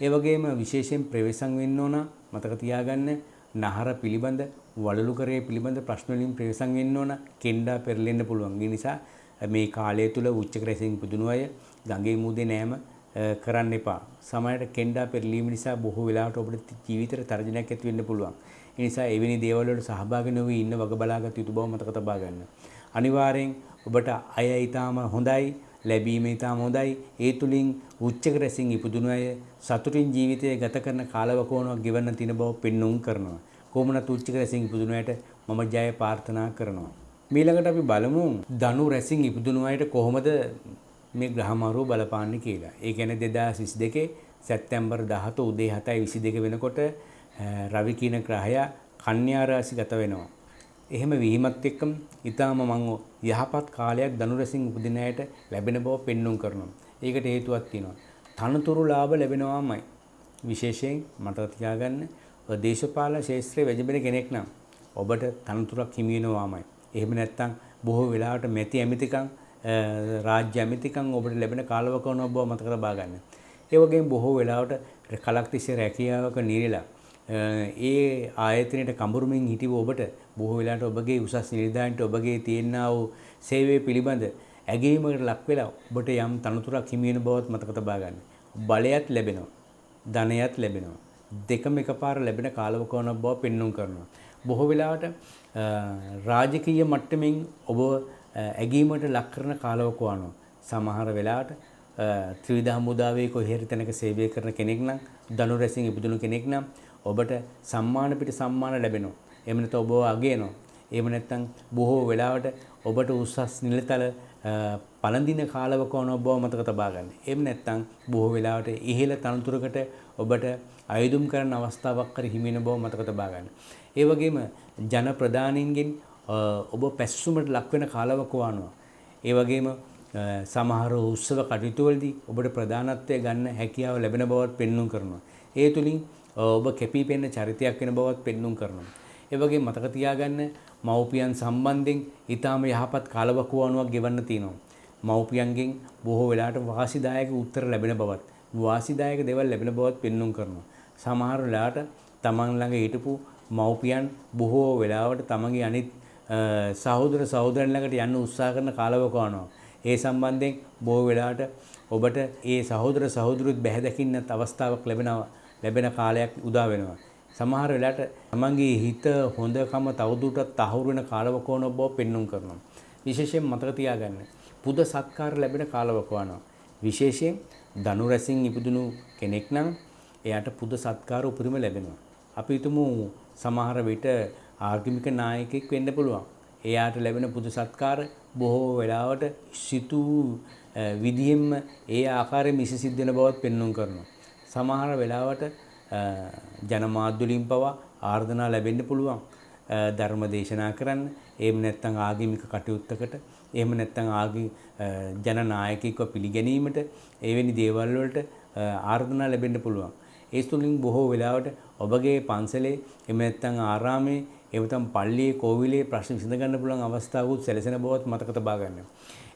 ඒ වගේම විශේෂයෙන් ප්‍රවේශම් වෙන්න ඕන මතක තියාගන්න නහර පිළිබඳ වලලු කරේ පිළිබඳ ප්‍රශ්න වලින් ප්‍රවේශම් වෙන්න ඕන කෙන්ඩා පෙරලෙන්න පුළුවන්. ඒ නිසා මේ කාලය තුල උච්චක රැසින් පුදුණු අය ගඟේ මුහුදේ නෑම කරන්න එපා. සමහරට කෙන්ඩා පෙරලීම නිසා බොහෝ වෙලාවට ඔබට ජීවිතේට තර්ජනයක් ඇති වෙන්න පුළුවන්. ඒ නිසා එවැනි දේවල් වලට සහභාගී නොවී ඉන්න වග බලාගත යුතු බව මතක තබා ගන්න. අනිවාර්යෙන් ඔබට අය ඊටාම හොඳයි, ලැබීම ඊටාම හොඳයි. ඒ තුලින් උච්චක රැසින් ඉපදුණු අය සතුටින් ජීවිතය ගත කරන කාලවකෝණයක් ගෙවන්න තියෙන බව පෙන්눔 කරනවා. කොහොමනත් උච්චක රැසින් ඉපදුණු අයට මම ජය ප්‍රාර්ථනා කරනවා. ඊළඟට අපි බලමු ධනු රැසින් ඉපදුණු අයට කොහොමද මේ ග්‍රහමාරුව බලපාන්නේ කියලා. ඒ කියන්නේ 2022 සැප්තැම්බර් 17 උදේ 7:22 වෙනකොට රවි කියන ග්‍රහය කන්‍යා රාශිගත වෙනවා. එහෙම වීමත් එක්කම ඊටාම මම යහපත් කාලයක් ධනු රැසින් උපදින අයට ලැබෙන බව පෙන්눔 කරනවා. ඒකට හේතුවක් තියෙනවා. තනතුරු ලාභ ලැබෙනවාමයි. විශේෂයෙන් මතක තියාගන්න දේශපාලන ශාස්ත්‍රයේ වැජඹෙන කෙනෙක් නම් ඔබට තනතුරක් හිමි වෙනවාමයි. එහෙම නැත්නම් බොහෝ වෙලාවට මැති ඇමතිකම් රාජ්‍ය ඇමතිකම් ඔබට ලැබෙන කාලවකවානුවක් බව මතක තබා ගන්න. ඒ වගේම බොහෝ වෙලාවට කලක් තිස්සේ රැකියාවක නිරලා ඒ ආයතනයේ කඹුරුමින් හිටිව ඔබට බොහෝ වෙලාවට ඔබගේ උසස් නිලධාරීන්ට ඔබගේ තියෙනා වූ සේවය පිළිබඳ ඇගීමකට ලක් වෙලා ඔබට යම් තනතුරක් හිමි වෙන බවත් මතක තබා ගන්න. බලයත් ලැබෙනවා. ධනයත් ලැබෙනවා. දෙකම එකපාර ලැබෙන කාලවකවානුවක් බව පෙන්වුම් කරනවා. බොහෝ වෙලාවට රාජකීය මට්ටමින් ඔබ ඇගීමට ලක් කරන කාලවකවානුව. සමහර වෙලාවට ත්‍රිවිධ හමුදාවේ කොහේ හරි තැනක සේවය කරන කෙනෙක් නම් ධනු රැසින් ඉපදුණු කෙනෙක් නම් ඔබට සම්මාන පිට සම්මාන ලැබෙනවා. එහෙම නැත්නම් ඔබව අගයනවා. එහෙම නැත්නම් බොහෝ වෙලාවට ඔබට උසස් නිලතල පළඳින කාලවකවානුවක් බව මතක තබා ගන්න. එහෙම නැත්නම් බොහෝ වෙලාවට ඉහළ තනතුරකට ඔබට අයදුම් කරන අවස්ථාවක් හරි හිමි වෙන බව මතක තබා ගන්න. ඒ වගේම ජන ප්‍රධානීන්ගෙන් ඔබ පැසසුමට ලක් වෙන කාලවකවානුව. ඒ වගේම සමහර උත්සව කටයුතු වලදී ඔබට ප්‍රධානත්වය ගන්න හැකියාව ලැබෙන බවත් පෙන්වුම් කරනවා. ඒ තුලින් ඔබ කැපී පෙනෙන චරිතයක් වෙන බවත් පෙන්වුම් කරනවා. ඒ වගේම මතක තියාගන්න මව්පියන් සම්බන්ධයෙන් ඊටාම යහපත් කාලවකවානුවක් ගෙවන්න තියෙනවා. මව්පියන්ගෙන් බොහෝ වෙලාවට වාසිදායක උත්තර ලැබෙන බවත් වාසිදායක දේවල් ලැබෙන බවත් පෙන්වුම් කරනවා. සමහර වෙලාවට තමන් ළඟ හිටපු මව්පියන් බොහෝ වෙලාවට තමන්ගේ අනිත් සහෝදර සහෝදරයන් ළඟට යන්න උත්සාහ කරන කාලවකවානුවක්. ඒ සම්බන්ධයෙන් බොහෝ වෙලාවට ඔබට ඒ සහෝදර සහෝදරියොත් බැහැ දකින්නත් අවස්ථාවක් ලැබෙන කාලයක් උදා වෙනවා. සමහර වෙලාවට තමන්ගේ හිත හොඳකම තවදුරටත් තහවුරු වෙන කාලවකවානුවක් බව පෙන්වුම් කරනවා. විශේෂයෙන් මතක තියාගන්න පුද සත්කාර ලැබෙන කාලවකවානුවක්. විශේෂයෙන් ධනු රැසින් ඉපදුණු කෙනෙක් නම් එයාට පුද සත්කාර උපරිම ලැබෙනවා. අපි හිතමු සමහර විට ආගමික නායකයෙක් වෙන්න පුළුවන්. එයාට ලැබෙන පුද සත්කාර බොහෝ වෙලාවට සිතු විදියෙන්ම ඒ ආකාරයෙන් මිස සිද්ධ වෙන බවත් පෙන්වුම් කරනවා. සමහර වෙලාවට ජනමාධ්‍යවලින් පවා ආර්දනා ලැබෙන්න පුළුවන්. ධර්ම දේශනා කරන්න, එහෙම නැත්නම් ආගමික කටයුත්තකට, එහෙම නැත්නම් ජනනායකයෙක්ව පිළිගැනීමට එවැනි දේවල් වලට ආර්දනා ලැබෙන්න පුළුවන්. ඒ තුලින් බොහෝ වෙලාවට ඔබගේ පන්සලේ එහෙම නැත්නම් ආරාමේ එහෙම නැත්නම් පල්ලියේ කෝවිලේ ප්‍රශ්න විසඳ ගන්න පුළුවන් අවස්ථාවකුත් සැලසෙන බවත් මතක තබා ගන්න.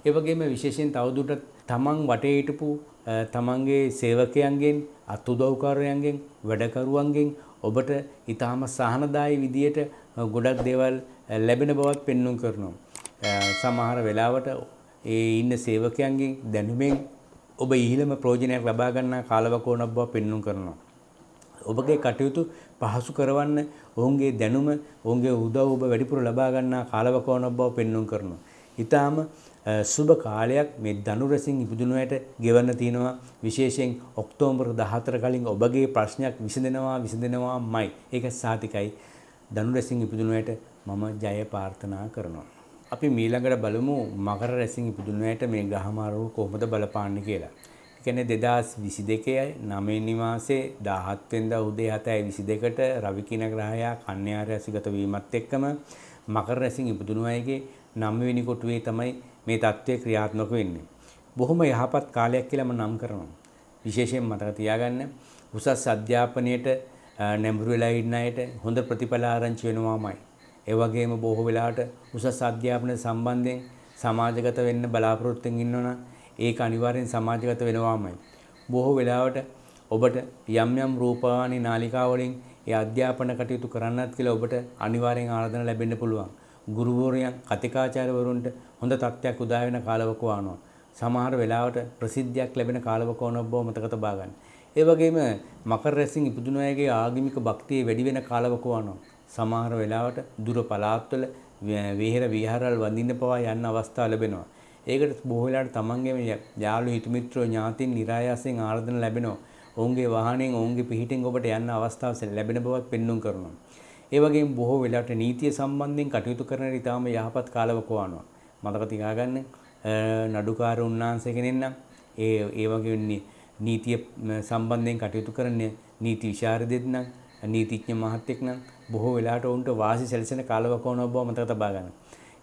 ඒ වගේම විශේෂයෙන් තවදුරටත් තමන් වටේ හිටපු තමන්ගේ සේවකයන්ගෙන් අත්උදව්කාරයන්ගෙන් වැඩකරුවන්ගෙන් ඔබට ඊටාම සහනදායී විදියට ගොඩක් දේවල් ලැබෙන බවත් පෙන්වුම් කරනවා. සමහර වෙලාවට ඒ ඉන්න සේවකයන්ගෙන් දැනුමෙන් ඔබ ඉහළම ප්‍රයෝජනයක් ලබා ගන්නා කාලවකවානුවක් බව පෙන්වුම් කරනවා. ඔබගේ කටයුතු පහසු කරවන්න ඔවුන්ගේ දැනුම ඔවුන්ගේ උදව් ඔබ වැඩිපුර ලබා ගන්නා කාලවකවානුවක් බව පෙන්වුම් කරනවා. ඊටාම සුබ කාලයක් මේ ධනු රැසින් ඉපදුණුවට ගෙවන්න තියෙනවා. විශේෂයෙන් ඔක්තෝබර් 14 කලින් ඔබගේ ප්‍රශ්නයක් විසඳෙනවාමයි. ඒක සාතිකයි. ධනු රැසින් ඉපදුණුවට මම ජය ප්‍රාර්ථනා කරනවා. අපි ඊළඟට බලමු මකර රැසින් ඉපදුණුවට මේ ග්‍රහමාරුව කොහොමද බලපාන්නේ කියලා. ඒ කියන්නේ 2022 9 මාසේ 17 වෙනිදා උදේ 7:22ට රවි කින ග්‍රහයා කන්‍යා රැසිගත වීමත් එක්කම මකර රැසින් ඉපදුණු අයගේ 9 වෙනි කොටුවේ තමයි මේ தත්ත්වය ක්‍රියාත්මක වෙන්නේ. බොහොම යහපත් කාලයක් කියලා මම නම් කරනවා. විශේෂයෙන් මතක තියාගන්න උසස් අධ්‍යාපනයේට නැඹුරු වෙලා ඉන්න අයට හොඳ ප්‍රතිඵල ආරංචි වෙනවාමයි. ඒ වගේම බොහෝ වෙලාවට උසස් අධ්‍යාපන සම්බන්ධයෙන් සමාජගත වෙන්න බලාපොරොත්තු වෙනවනම් ඒක අනිවාර්යෙන් සමාජගත වෙනවාමයි. බොහෝ වෙලාවට ඔබට යම් රූපවාහිනී නාලිකා වලින් ඒ අධ්‍යාපන කටයුතු කරන්නත් කියලා ඔබට අනිවාර්යෙන් ආරාධනා ලැබෙන්න පුළුවන්. ගුරුවරයන් කතිකාචාර්යවරුන්ට හොඳ තත්ත්වයක් උදා වෙන කාලවකවානුවක්. සමහර වෙලාවට ප්‍රසිද්ධියක් ලැබෙන කාලවකවානුවක් බව මතක තබා ගන්න. ඒ වගේම මකර රැසින් ඉපදුණු අයගේ ආගමික භක්තිය වැඩි වෙන කාලවකවානුවක්. සමහර වෙලාවට දුර පළාත්වල විහෙර විහාරවල වඳින්න පවා යන්න අවස්ථාව ලැබෙනවා. ඒකට බොහෝ වෙලාවට තමන්ගේම යාළු හිත මිත්‍රෝ ඥාතීන් નિરાයාසයෙන් ආරාධනා ලැබෙනවා. ඔවුන්ගේ වාහනයෙන් ඔවුන්ගේ පිහිටෙන් ඔබට යන්න අවස්ථාව ලැබෙන බවත් පෙන්වුම් කරනවා. ඒ වගේම බොහෝ වෙලාවට නීතිය සම්බන්ධයෙන් කටයුතු කරන ඉතාම යහපත් කාලවකවානුවක්. මතක තියාගන්න නඩුකාර උන්නාන්සේ කෙනෙක් නම් ඒ වගේ නීතිය සම්බන්ධයෙන් කටයුතු කරන නීති විශාරදෙක් නම් නීතිඥ මහත්තයෙක් නම් බොහෝ වෙලාවට ඔවුන්ට වාසි සැලසෙන කාලවකවානුවක් බව මතක තබා ගන්න.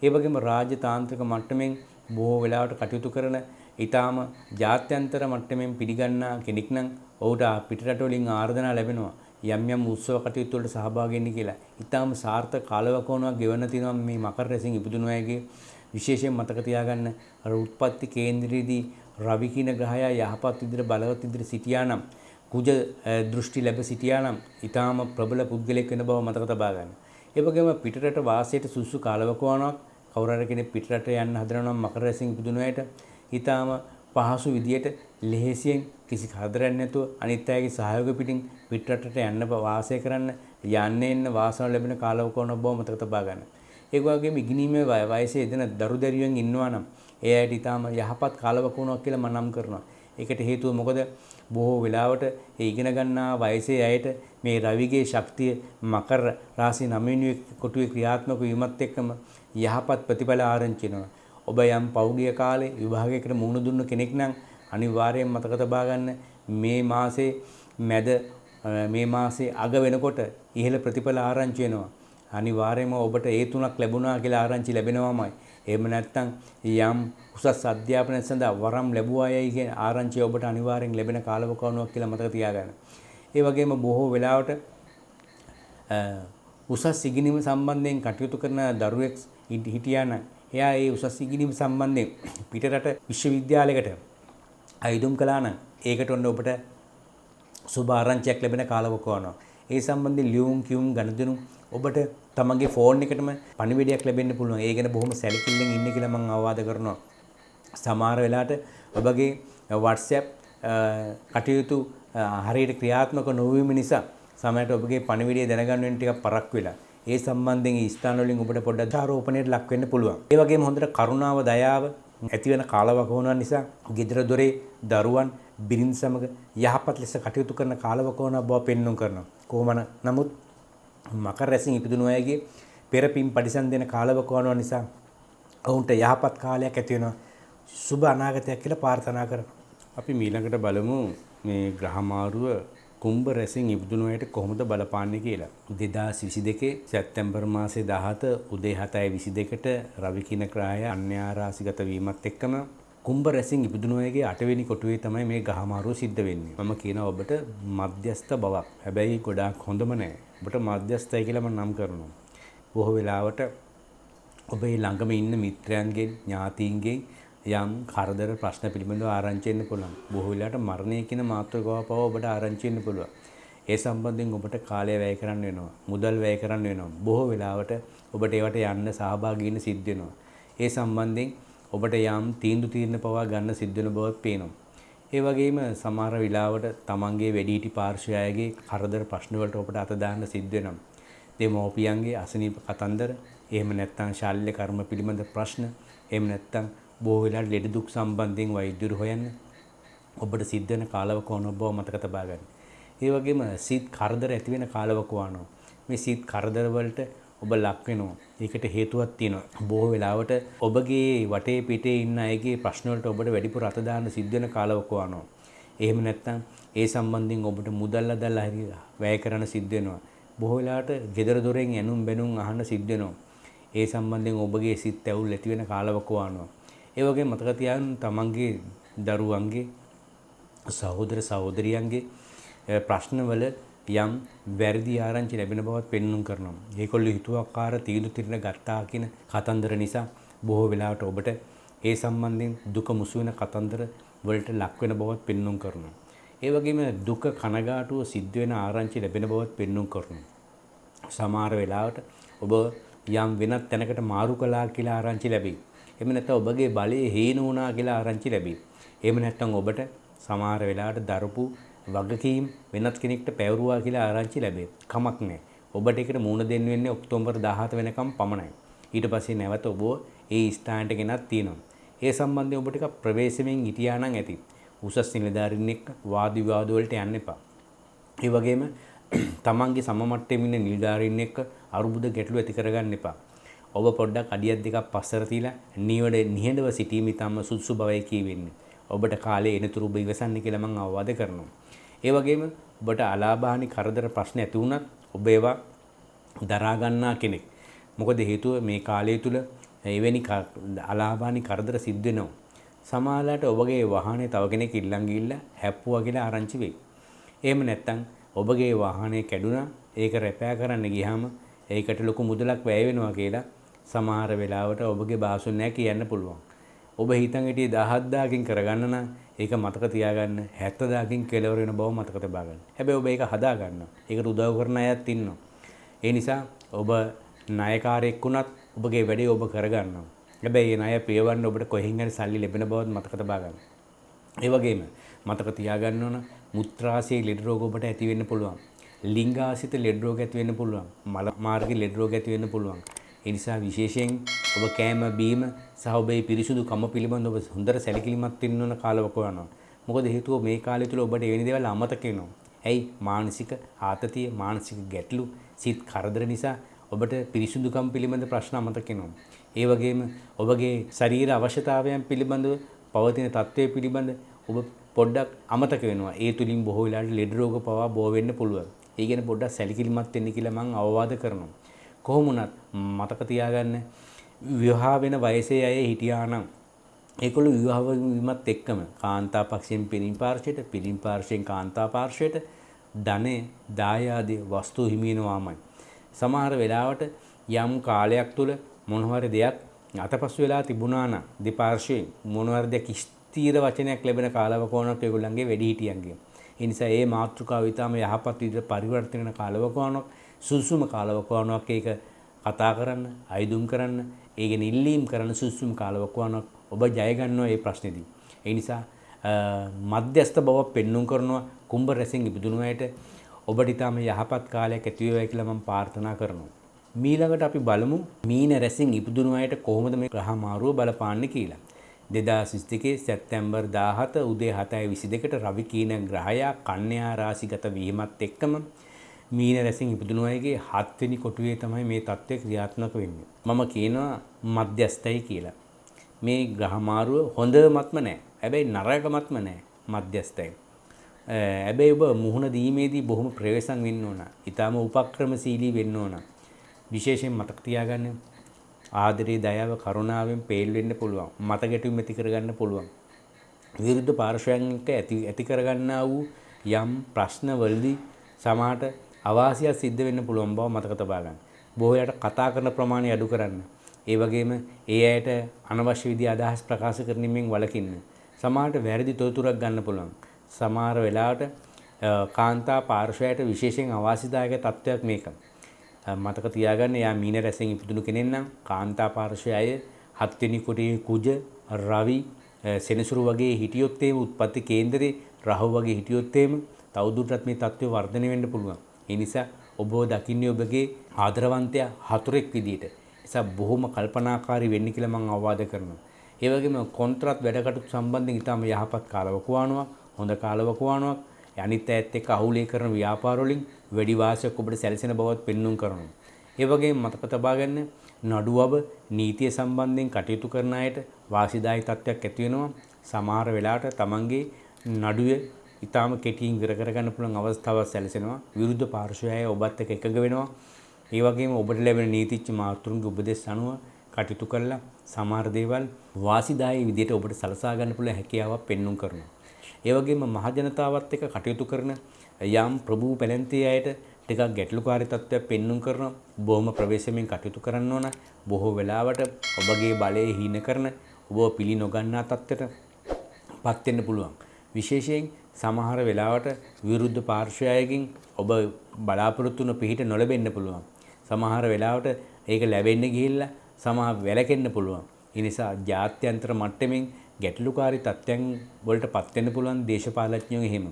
ඒ වගේම රාජ්‍ය තාන්ත්‍රික මට්ටමින් බොහෝ වෙලාවට කටයුතු කරන ඊටාම ජාත්‍යන්තර මට්ටමින් පිළිගන්නා කෙනෙක් නම් ඔහුට පිටරට වලින් ආරාධනා ලැබෙනවා. යම් උත්සව කටයුතු වලට සහභාගී වෙන්න කියලා. ඊටාම සාර්ථක කාලවකවානුවක් ගෙවන්න තියෙනවා මේ මකර රැසින් ඉපදුණු අයගේ. විශේෂයෙන් මතක තියාගන්න අර උත්පත්ති කේන්ද්‍රයේදී රවි කින ග්‍රහයා යහපත් විදිහට බලවත් විදිහට සිටියා නම් කුජ දෘෂ්ටි ලැබ සිටියා නම් ඊටාම ප්‍රබල පුද්ගලයෙක් වෙන බව මතක තබා ගන්න. ඒ වගේම පිටරට වාසයට සුසු කාලවකවානුවක් කවුරු හරි කෙනෙක් පිටරට යන්න හදනවා නම් මකර රැසින් ඉපදුන අයට ඊටාම පහසු විදියට ලෙහෙසියෙන් කිසි කරදරයක් නැතුව අනිත් අයගේ සහයෝග පිටින් පිටරටට යන්න වාසය කරන්න යන්නේ එන්න වාසනාව ලැබෙන කාලවකවානුවක් බව මතක තබා ගන්න. ඒ වගේම ඉගෙනීමේ වයසේ දෙන දරු දැරියන් ඉන්නවා නම් ඒ අයට ඊටාම යහපත් කාලවකවානුවක් කියලා මම නම් කරනවා. ඒකට හේතුව මොකද බොහෝ වෙලාවට ඒ ඉගෙන ගන්නා වයසේ අයට මේ රවිගේ ශක්තිය මකර රාශි 9 වෙනි කොටුවේ ක්‍රියාත්මක වීමත් එක්කම යහපත් ප්‍රතිඵල ආරංචි වෙනවා. ඔබ යම් පෞගිය කාලේ විභාගයකට මුහුණ දුන්න කෙනෙක් නම් අනිවාර්යයෙන් මතක තබා ගන්න මේ මාසේ මැද මේ මාසේ අග වෙනකොට ඉහළ ප්‍රතිඵල ආරංචි වෙනවා. අනිවාර්යයෙන්ම ඔබට ඒ තුනක් ලැබුණා කියලා ආරංචි ලැබෙනවාමයි. එහෙම නැත්නම් යම් උසස් අධ්‍යාපනය සඳහා වරම් ලැබුවායයි කියන ආරංචිය ඔබට අනිවාර්යෙන් ලැබෙන කාලවකවානුවක් කියලා මතක තියාගන්න. ඒ වගේම බොහෝ වෙලාවට උසස් ඉගෙනීම සම්බන්ධයෙන් කටයුතු කරන දරුවෙක් හිටියා නම් එයා ඒ උසස් ඉගෙනීම සම්බන්ධයෙන් පිටරට විශ්වවිද්‍යාලයකට අයදුම් කළා නම් ඒකට ඔන්න ඔබට සුබ ආරංචියක් ලැබෙන කාලවකවානුවක්. ඒ සම්බන්ධයෙන් ලියුම් කියුම් ගනුදෙනු ඔබට තමන්ගේ ෆෝන් එකටම පණිවිඩයක් ලැබෙන්න පුළුවන්. ඒ ගැන බොහොම සැලකිල්ලෙන් ඉන්න කියලා මම අවවාද කරනවා. සමහර වෙලාවට ඔබගේ WhatsApp කටයුතු හරියට ක්‍රියාත්මක නොවීම නිසා සමහරට ඔබගේ පණිවිඩය දැනගන්න වෙන ටිකක් පරක් වෙලා ඒ සම්බන්ධයෙන් ඒ ස්ථාන වලින් ඔබට පොඩ්ඩක් ආරෝපණයට ලක් වෙන්න පුළුවන්. ඒ වගේම හොඳට කරුණාව දයාව ඇති වෙන කාලවකවානුවක් නිසා ගෙදර දොරේ දරුවන් බිරිඳ සමග යහපත් ලෙස කටයුතු කරන කාලවකවානුවක් බව පෙන්වුම් කරනවා. කොහොම නමුත් මකර රැසින් ඉපදුණු අයගේ පෙර පින් පරිසම් දෙන කාලවකවානුව නිසා ඔවුන්ට යහපත් කාලයක් ඇති වෙනවා. සුබ අනාගතයක් කියලා ප්‍රාර්ථනා කරනවා. අපි ඊළඟට බලමු මේ ග්‍රහ මාරුව කුම්භ රැසින් ඉපදුණු අයට කොහොමද බලපාන්නේ කියලා. 2022 සැප්තැම්බර් මාසේ 17 උදේ 7:22ට රවි කින ග්‍රහය අන්‍යාරාශිගත වීමත් එක්කම කුම්භ රැසින් ඉපදුණු අයගේ 8 වෙනි කොටුවේ තමයි මේ ග්‍රහ මාරුව සිද්ධ වෙන්නේ. මම කියනවා ඔබට මධ්‍යස්ථ බවක්. හැබැයි ගොඩාක් හොඳම නැහැ. ඔබට මධ්‍යස්ථයි කියලා මම නම් කරනවා. බොහෝ වෙලාවට ඔබේ ළඟම ඉන්න මිත්‍රයන්ගෙන් ඥාතීන්ගෙන් යම් කරදර ප්‍රශ්න පිළිබඳව ආරංචි වෙන්න පුළුවන්. බොහෝ වෙලාවට මරණය කියන මාතෘකාව පව ඔබට ආරංචි වෙන්න පුළුවන්. ඒ සම්බන්ධයෙන් ඔබට කාලය වැය කරන්න වෙනවා. මුදල් වැය කරන්න වෙනවා. බොහෝ වෙලාවට ඔබට ඒවට යන්න සහභාගී වෙන්න සිද්ධ වෙනවා. ඒ සම්බන්ධයෙන් ඔබට යම් තීන්දුව తీරන පවා ගන්න සිද්ධ වෙන බවක් පේනවා. ඒ වගේම සමහර වෙලාවට තමන්ගේ වැඩිහිටි පාර්ශ්වයගේ කරදර ප්‍රශ්න වලට ඔබට අත දාන්න සිද්ධ වෙනවා. දෙමෝපියන්ගේ අසනීප කතන්දර, එහෙම නැත්නම් ශාල්‍ය කර්ම පිළිබඳ ප්‍රශ්න, එහෙම නැත්නම් බොහෝ වෙලාවට ලෙඩ දුක් සම්බන්ධයෙන් වෛද්‍යවරු හොයන්න ඔබට සිද්ධ වෙන කාලවකවානුව බව මතක තබා ගන්න. ඒ වගේම සිත් කරදර ඇති වෙන කාලවකවානුව. මේ සිත් කරදර වලට ඔබ ලක් වෙනවා. ඒකට හේතුවක් තියෙනවා. බොහෝ වෙලාවට ඔබගේ වටේ පිටේ ඉන්න අයගේ ප්‍රශ්න වලට ඔබට වැඩිපුර අත දාන්න සිද්ධ වෙන කාලවකවානුව. එහෙම නැත්නම් ඒ සම්බන්ධයෙන් ඔබට මුදල් අදලා හරි වැය කරන්න සිද්ධ වෙනවා. බොහෝ වෙලාවට ගෙදර දොරෙන් ඇනුම් බැනුම් අහන්න සිද්ධ වෙනවා. ඒ සම්බන්ධයෙන් ඔබගේ සිත් ඇවුල් ඇති වෙන කාලවකවානුව. ඒ වගේ මතක තියාගන්න තමන්ගේ දරුවන්ගේ සහෝදර සහෝදරියන්ගේ ප්‍රශ්නවල යම් වැරදි ආරංචි ලැබෙන බවත් පෙන්වුම් කරනවා. ඒගොල්ලෝ හිතුවක්කාර තීන්දුව తీරන ගත්තා කියන කතන්දර නිසා බොහෝ වෙලාවට ඔබට ඒ සම්බන්ධයෙන් දුක මුසු වෙන කතන්දර වලට ලක් වෙන බවත් පෙන්වුම් කරනවා. ඒ වගේම දුක කනගාටුව සිද්ධ වෙන ආරංචි ලැබෙන බවත් පෙන්වුම් කරනවා. සමහර වෙලාවට ඔබ යම් වෙනත් තැනකට මාරු කළා කියලා ආරංචි ලැබෙයි. එහෙම නැත්නම් ඔබගේ බලය හීන වුණා කියලා ආරංචි ලැබෙයි. එහෙම නැත්නම් ඔබට සමහර වෙලාවට දරපු වගකීම් වෙනත් කෙනෙක්ට පැවරුවා කියලා ආරංචි ලැබෙයි. කමක් නැහැ. ඔබට ඒකට මුහුණ දෙන්න වෙන්නේ ඔක්තෝබර් 17 වෙනකම් පමණයි. ඊට පස්සේ නැවත ඔබ ඒ ස්ථානට ගෙනත් තියෙනවා. ඒ සම්බන්ධයෙන් ඔබ ටිකක් ප්‍රවේශමෙන් හිටියා නම් ඇති. උසස් නිලධාරීන් එක්ක වාද විවාද වලට යන්න එපා. ඒ වගේම තමන්ගේ සම මට්ටමේ ඉන්න නිලධාරීන් එක්ක අරුබුද ගැටලු ඇති කරගන්න එපා. ඔබ පොඩ්ඩක් අඩියක් දෙකක් පස්සට තියලා නිහඬව සිටීම ඉතාම සුදුසු බවයි කියවෙන්නේ. ඔබට කාලේ එනතුරු ඔබ ඉවසන්න කියලා මම අවවාද කරනවා. ඒ වගේම ඔබට අලාභානි කරදර ප්‍රශ්න ඇති වුණත් ඔබ ඒවා දරා ගන්නා කෙනෙක්. මොකද හේතුව මේ කාලය තුල එවැනි අලාභානි කරදර සිද්ධ වෙනවා. සමහරවිට ඔබගේ වාහනේ තව කෙනෙක් ඉල්ලන් ගිහිල්ලා හැප්පුවා කියලා ආරංචි වෙයි. එහෙම නැත්නම් ඔබගේ වාහනේ කැඩුනා ඒක රෙපෙයාර් කරන්න ගියාම ඒකට ලොකු මුදලක් වැය වෙනවා කියලා සමහර වෙලාවට ඔබගේ බාසුන් නැහැ කියන්න පුළුවන්. ඔබ හිතන් හිටියේ 17000කින් කරගන්න නම් ඒක මතක තියාගන්න 70,000කින් කෙලවර වෙන බව මතක තබා ගන්න. හැබැයි ඔබ ඒක හදා ගන්න. ඒකට උදව් කරන අයත් ඉන්නවා. ඒ නිසා ඔබ ණයකාරයෙක් වුණත් ඔබගේ වැඩේ ඔබ කරගන්නවා. හැබැයි මේ ණය පියවන්න ඔබට කොහෙන් හරි සල්ලි ලැබෙන බවත් මතක තබා ගන්න. ඒ වගේම මතක තියාගන්න ඕන මුත්‍රාශය ලෙඩ රෝග ඔබට ඇති වෙන්න පුළුවන්. ලිංගාසිත ලෙඩ රෝග ඇති වෙන්න පුළුවන්. මල මාර්ගයේ ලෙඩ රෝග ඇති වෙන්න පුළුවන්. ඒ නිසා විශේෂයෙන් ඔබ කෑම බීම සහ ඔබේ පිරිසුදුකම පිළිබඳව ඔබ හොඳට සැලකිලිමත් වෙන්න ඕන කාලවකවානවා. මොකද හේතුව මේ කාලය තුල ඔබට එවැනි දේවල් අමතක වෙනවා. ඇයි මානසික ආතතිය, මානසික ගැටලු, සිත් කරදර නිසා ඔබට පිරිසුදුකම් පිළිබඳ ප්‍රශ්න අමතක වෙනවා. ඒ වගේම ඔබගේ ශරීර අවශ්‍යතාවයන් පිළිබඳව පවතින තත්ත්වය පිළිබඳ ඔබ පොඩ්ඩක් අමතක වෙනවා. ඒ තුලින් බොහෝ වෙලාවට ලෙඩ රෝග පවා බෝ වෙන්න පුළුවන්. ඒ ගැන පොඩ්ඩක් සැලකිලිමත් වෙන්න කියලා මම අවවාද කරනවා. කොහොම වුණත් මතක තියාගන්න විවාහ වෙන වයසේ අය හිටියා නම් ඒගොල්ලෝ විවාහ වීමත් එක්කම කාන්තා පක්ෂයෙන් පිරිමි පාර්ශ්වයට, පිරිමි පාර්ශ්වයෙන් කාන්තා පාර්ශ්වයට ධනෙ, දායාදී වස්තු හිමිනවාමයි. සමහර වෙලාවට යම් කාලයක් තුල මොනවාරි දෙයක් අතපසු වෙලා තිබුණා නම් දෙපාර්ශ්වයෙන් මොනවාරි දෙයක් ස්ථීර වචනයක් ලැබෙන කාලවකවානුවක් ඒගොල්ලන්ගේ වැඩිහිටියන්ගේ. ඒ නිසා මේ මාතෘකාව ඊටම යහපත් විදිහට පරිවර්තන වෙන කාලවකවානුවක්, සුසුම කාලවකවානුවක් ඒක කතා කරන්න, අයිදුම් කරන්න, ඒ ගැන ඉල්ලීම් කරන සුසුම කාලවකවානුවක් ඔබ ජය ගන්නවා මේ ප්‍රශ්නේදී. ඒ නිසා මධ්‍යස්ථ බව පෙන්눔 කරනවා කුම්භ රැසින් ඉපදුණු අයට ඔබට ඊටම යහපත් කාලයක් ඇති වේවා කියලා මම ප්‍රාර්ථනා කරනවා. ඊළඟට අපි බලමු මීන රැසින් ඉපදුණු අයට කොහොමද මේ ග්‍රහ මාරුව බලපාන්නේ කියලා. 2022 සැප්තැම්බර් 17 උදේ 7:22ට රවි කීන ග්‍රහයා කන්‍යා රාශිගත වීමත් එක්කම මීන රැසින් ඉපදුණු අයගේ 7 වෙනි කොටුවේ තමයි මේ தත්ත්වය ක්‍රියාත්මක වෙන්නේ. මම කියනවා මධ්‍යස්ථයි කියලා. මේ ග්‍රහ මාරුව හොඳමත්ම නැහැ. හැබැයි නරකමත්ම නැහැ. මධ්‍යස්ථයි. හැබැයි ඔබ මුහුණ දීමේදී බොහොම ප්‍රවේශම් වෙන්න ඕන. ඊටාම උපක්‍රමශීලී වෙන්න ඕන. විශේෂයෙන් මතක තියාගන්න ආදරේ, දයාව, කරුණාවෙන් පේල් වෙන්න පුළුවන්. මත ගැටුම් ඇති කරගන්න පුළුවන්. විරුද්ධ පාර්ශ්වයන් එක්ක ඇති කරගන්නා වූ යම් ප්‍රශ්නවලදී සමහරට අවාසියක් සිද්ධ වෙන්න පුළුවන් බව මතක තබා ගන්න. බොහෝ යට කතා කරන ප්‍රමාණය අඩු කරන්න. ඒ වගේම ඒ අයට අනවශ්‍ය විදිහ අදහස් ප්‍රකාශ කරමින් වළකින්න. සමහරට වැරදි තොරතුරක් ගන්න පුළුවන්. සමහර වෙලාවට කාන්තා පාර්ශ්වයට විශේෂයෙන් අවාසිදායක තත්ත්වයක් මේක. මතක තියාගන්න යා මීන රැසෙන් ඉපදුණු කෙනෙක් නම් කාන්තා පාර්ශ්වයේ අය 7 වෙනි කොටේ කුජ, රවි, සෙනසුරු වගේ හිටියොත් එහෙම උත්පත්ති කේන්දරේ රාහු වගේ හිටියොත් එහෙම තවදුරටත් මේ තත්ත්වය වර්ධනය වෙන්න පුළුවන්. ඒ නිසා ඔබව දකින්නේ ඔබගේ ආදරවන්තයා හතුරෙක් විදියට. නිසා බොහොම කල්පනාකාරී වෙන්න කියලා මම අවවාද කරනවා. ඒ වගේම කොන්ත්‍රාත් වැඩ කටයුතු සම්බන්ධයෙන් ඊටම යහපත් කාලවකවානුවක්, හොඳ කාලවකවානුවක්, අනිත් අයත් එක්ක අහුලේ කරන ව්‍යාපාර වලින් වැඩි වාසියක් ඔබට සැලසෙන බවත් පෙන්눔 කරනවා. ඒ වගේම මතක තබා ගන්න නඩුවව නීතිය සම්බන්ධයෙන් කටයුතු කරන අයට වාසිදායක තත්ත්වයක් ඇති වෙනවා. සමහර වෙලාවට තමන්ගේ නඩුවේ ඊටාම කෙටියෙන් ඉවර කරගන්න පුළුවන් අවස්ථාවක් සැලසෙනවා. විරුද්ධ පාර්ශ්වය ඔබත් එක්ක එකඟ වෙනවා. ඒ වගේම ඔබට ලැබෙන නීතිඥ මාතෘන්ගේ උපදෙස් අනුව කටයුතු කරලා සමහර දේවල් වාසිදායී විදිහට ඔබට සලසා ගන්න පුළුවන් හැකියාවක් පෙන්눔 කරනවා. ඒ වගේම මහ ජනතාවත් එක්ක කටයුතු කරන යම් ප්‍රභූ පැලැන්තිය අයට ටිකක් ගැටලුකාරී තත්ත්වයක් පෙන්눔 කරන බොහොම ප්‍රවේශමෙන් කටයුතු කරන්න ඕන. බොහෝ වෙලාවට ඔබගේ බලය හීන කරන ඔබ පිළි නොගන්නා තත්ත්වයට පත් වෙන්න පුළුවන්. විශේෂයෙන් සමහර වෙලාවට විරුද්ධ පාර්ශ්වයකින් ඔබ බලාපොරොත්තු වුණ පිහිට නොලැබෙන්න පුළුවන්. සමහර වෙලාවට ඒක ලැබෙන්න ගිහිල්ලා සමහර වැළකෙන්න පුළුවන්. ඒ නිසා ජාත්‍යන්තර මට්ටමින් ගැටලුකාරී තත්ත්වයන් වලට පත් වෙන්න පුළුවන් දේශපාලඥයෝ එහෙම.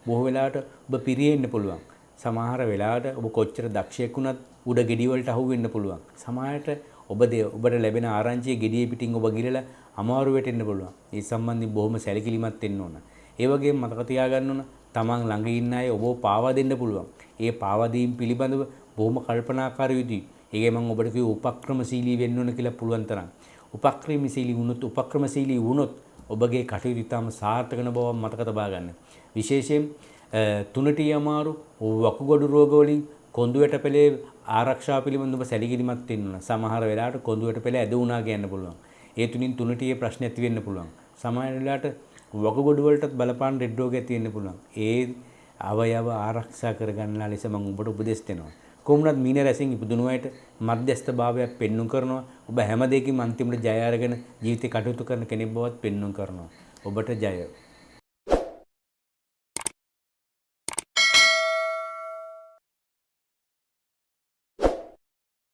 බොහෝ වෙලාවට ඔබ පිරියෙන්න පුළුවන්. සමහර වෙලාවට ඔබ කොච්චර දක්ෂයෙක් වුණත් උඩ ගෙඩි වලට අහු වෙන්න පුළුවන්. සමහරට ඔබට ලැබෙන ආරංචියේ ගෙඩියේ පිටින් ඔබ ගිරලා අමාරු වෙටෙන්න පුළුවන්. ඒ සම්බන්ධයෙන් බොහොම සැලකිලිමත් වෙන්න ඕන. ඒ වගේම මතක තියාගන්න ඕන තමන් ළඟ ඉන්න අය ඔබව පාවා දෙන්න පුළුවන්. ඒ පාවා දීම පිළිබඳව බොහොම කල්පනාකාරී යුතුයි. ඒකේ මම ඔබට කිව්ව උපක්‍රමශීලී වෙන්න ඕන කියලා පුළුවන් තරම්. උපක්‍රමශීලී වුණොත් ඔබගේ කටයුතු ඉතාම සාර්ථක වෙන බව මතක තබා ගන්න. විශේෂයෙන් තුනටි අමාරු වකුගඩු රෝග වලින් කොඳු වැටපෙලේ ආරක්ෂාව පිළිබඳව සැලකිලිමත් වෙන්න ඕන. සමහර වෙලාවට කොඳු වැටපෙලේ ඇද වුණා කියන්න පුළුවන්. ඒ තුنين තුනටියේ ප්‍රශ්න ඇති වෙන්න පුළුවන්. සමහර වෙලාවට වකුගඩු වලටත් බලපාන රෙඩ් රෝග ඇති වෙන්න පුළුවන්. ඒ අවයව ආරක්ෂා කරගන්නලා ලෙස මම ඔබට උපදෙස් දෙනවා. කොහොමවත් මීන රැසින් ඉපදුණු අයට මධ්‍යස්ථ භාවයක් පෙන්눔 කරනවා. ඔබ හැම දෙයකින්ම අන්තිමට ජය අරගෙන ජීවිතේ කටයුතු කරන කෙනෙක් බවත් පෙන්눔 කරනවා. ඔබට ජය.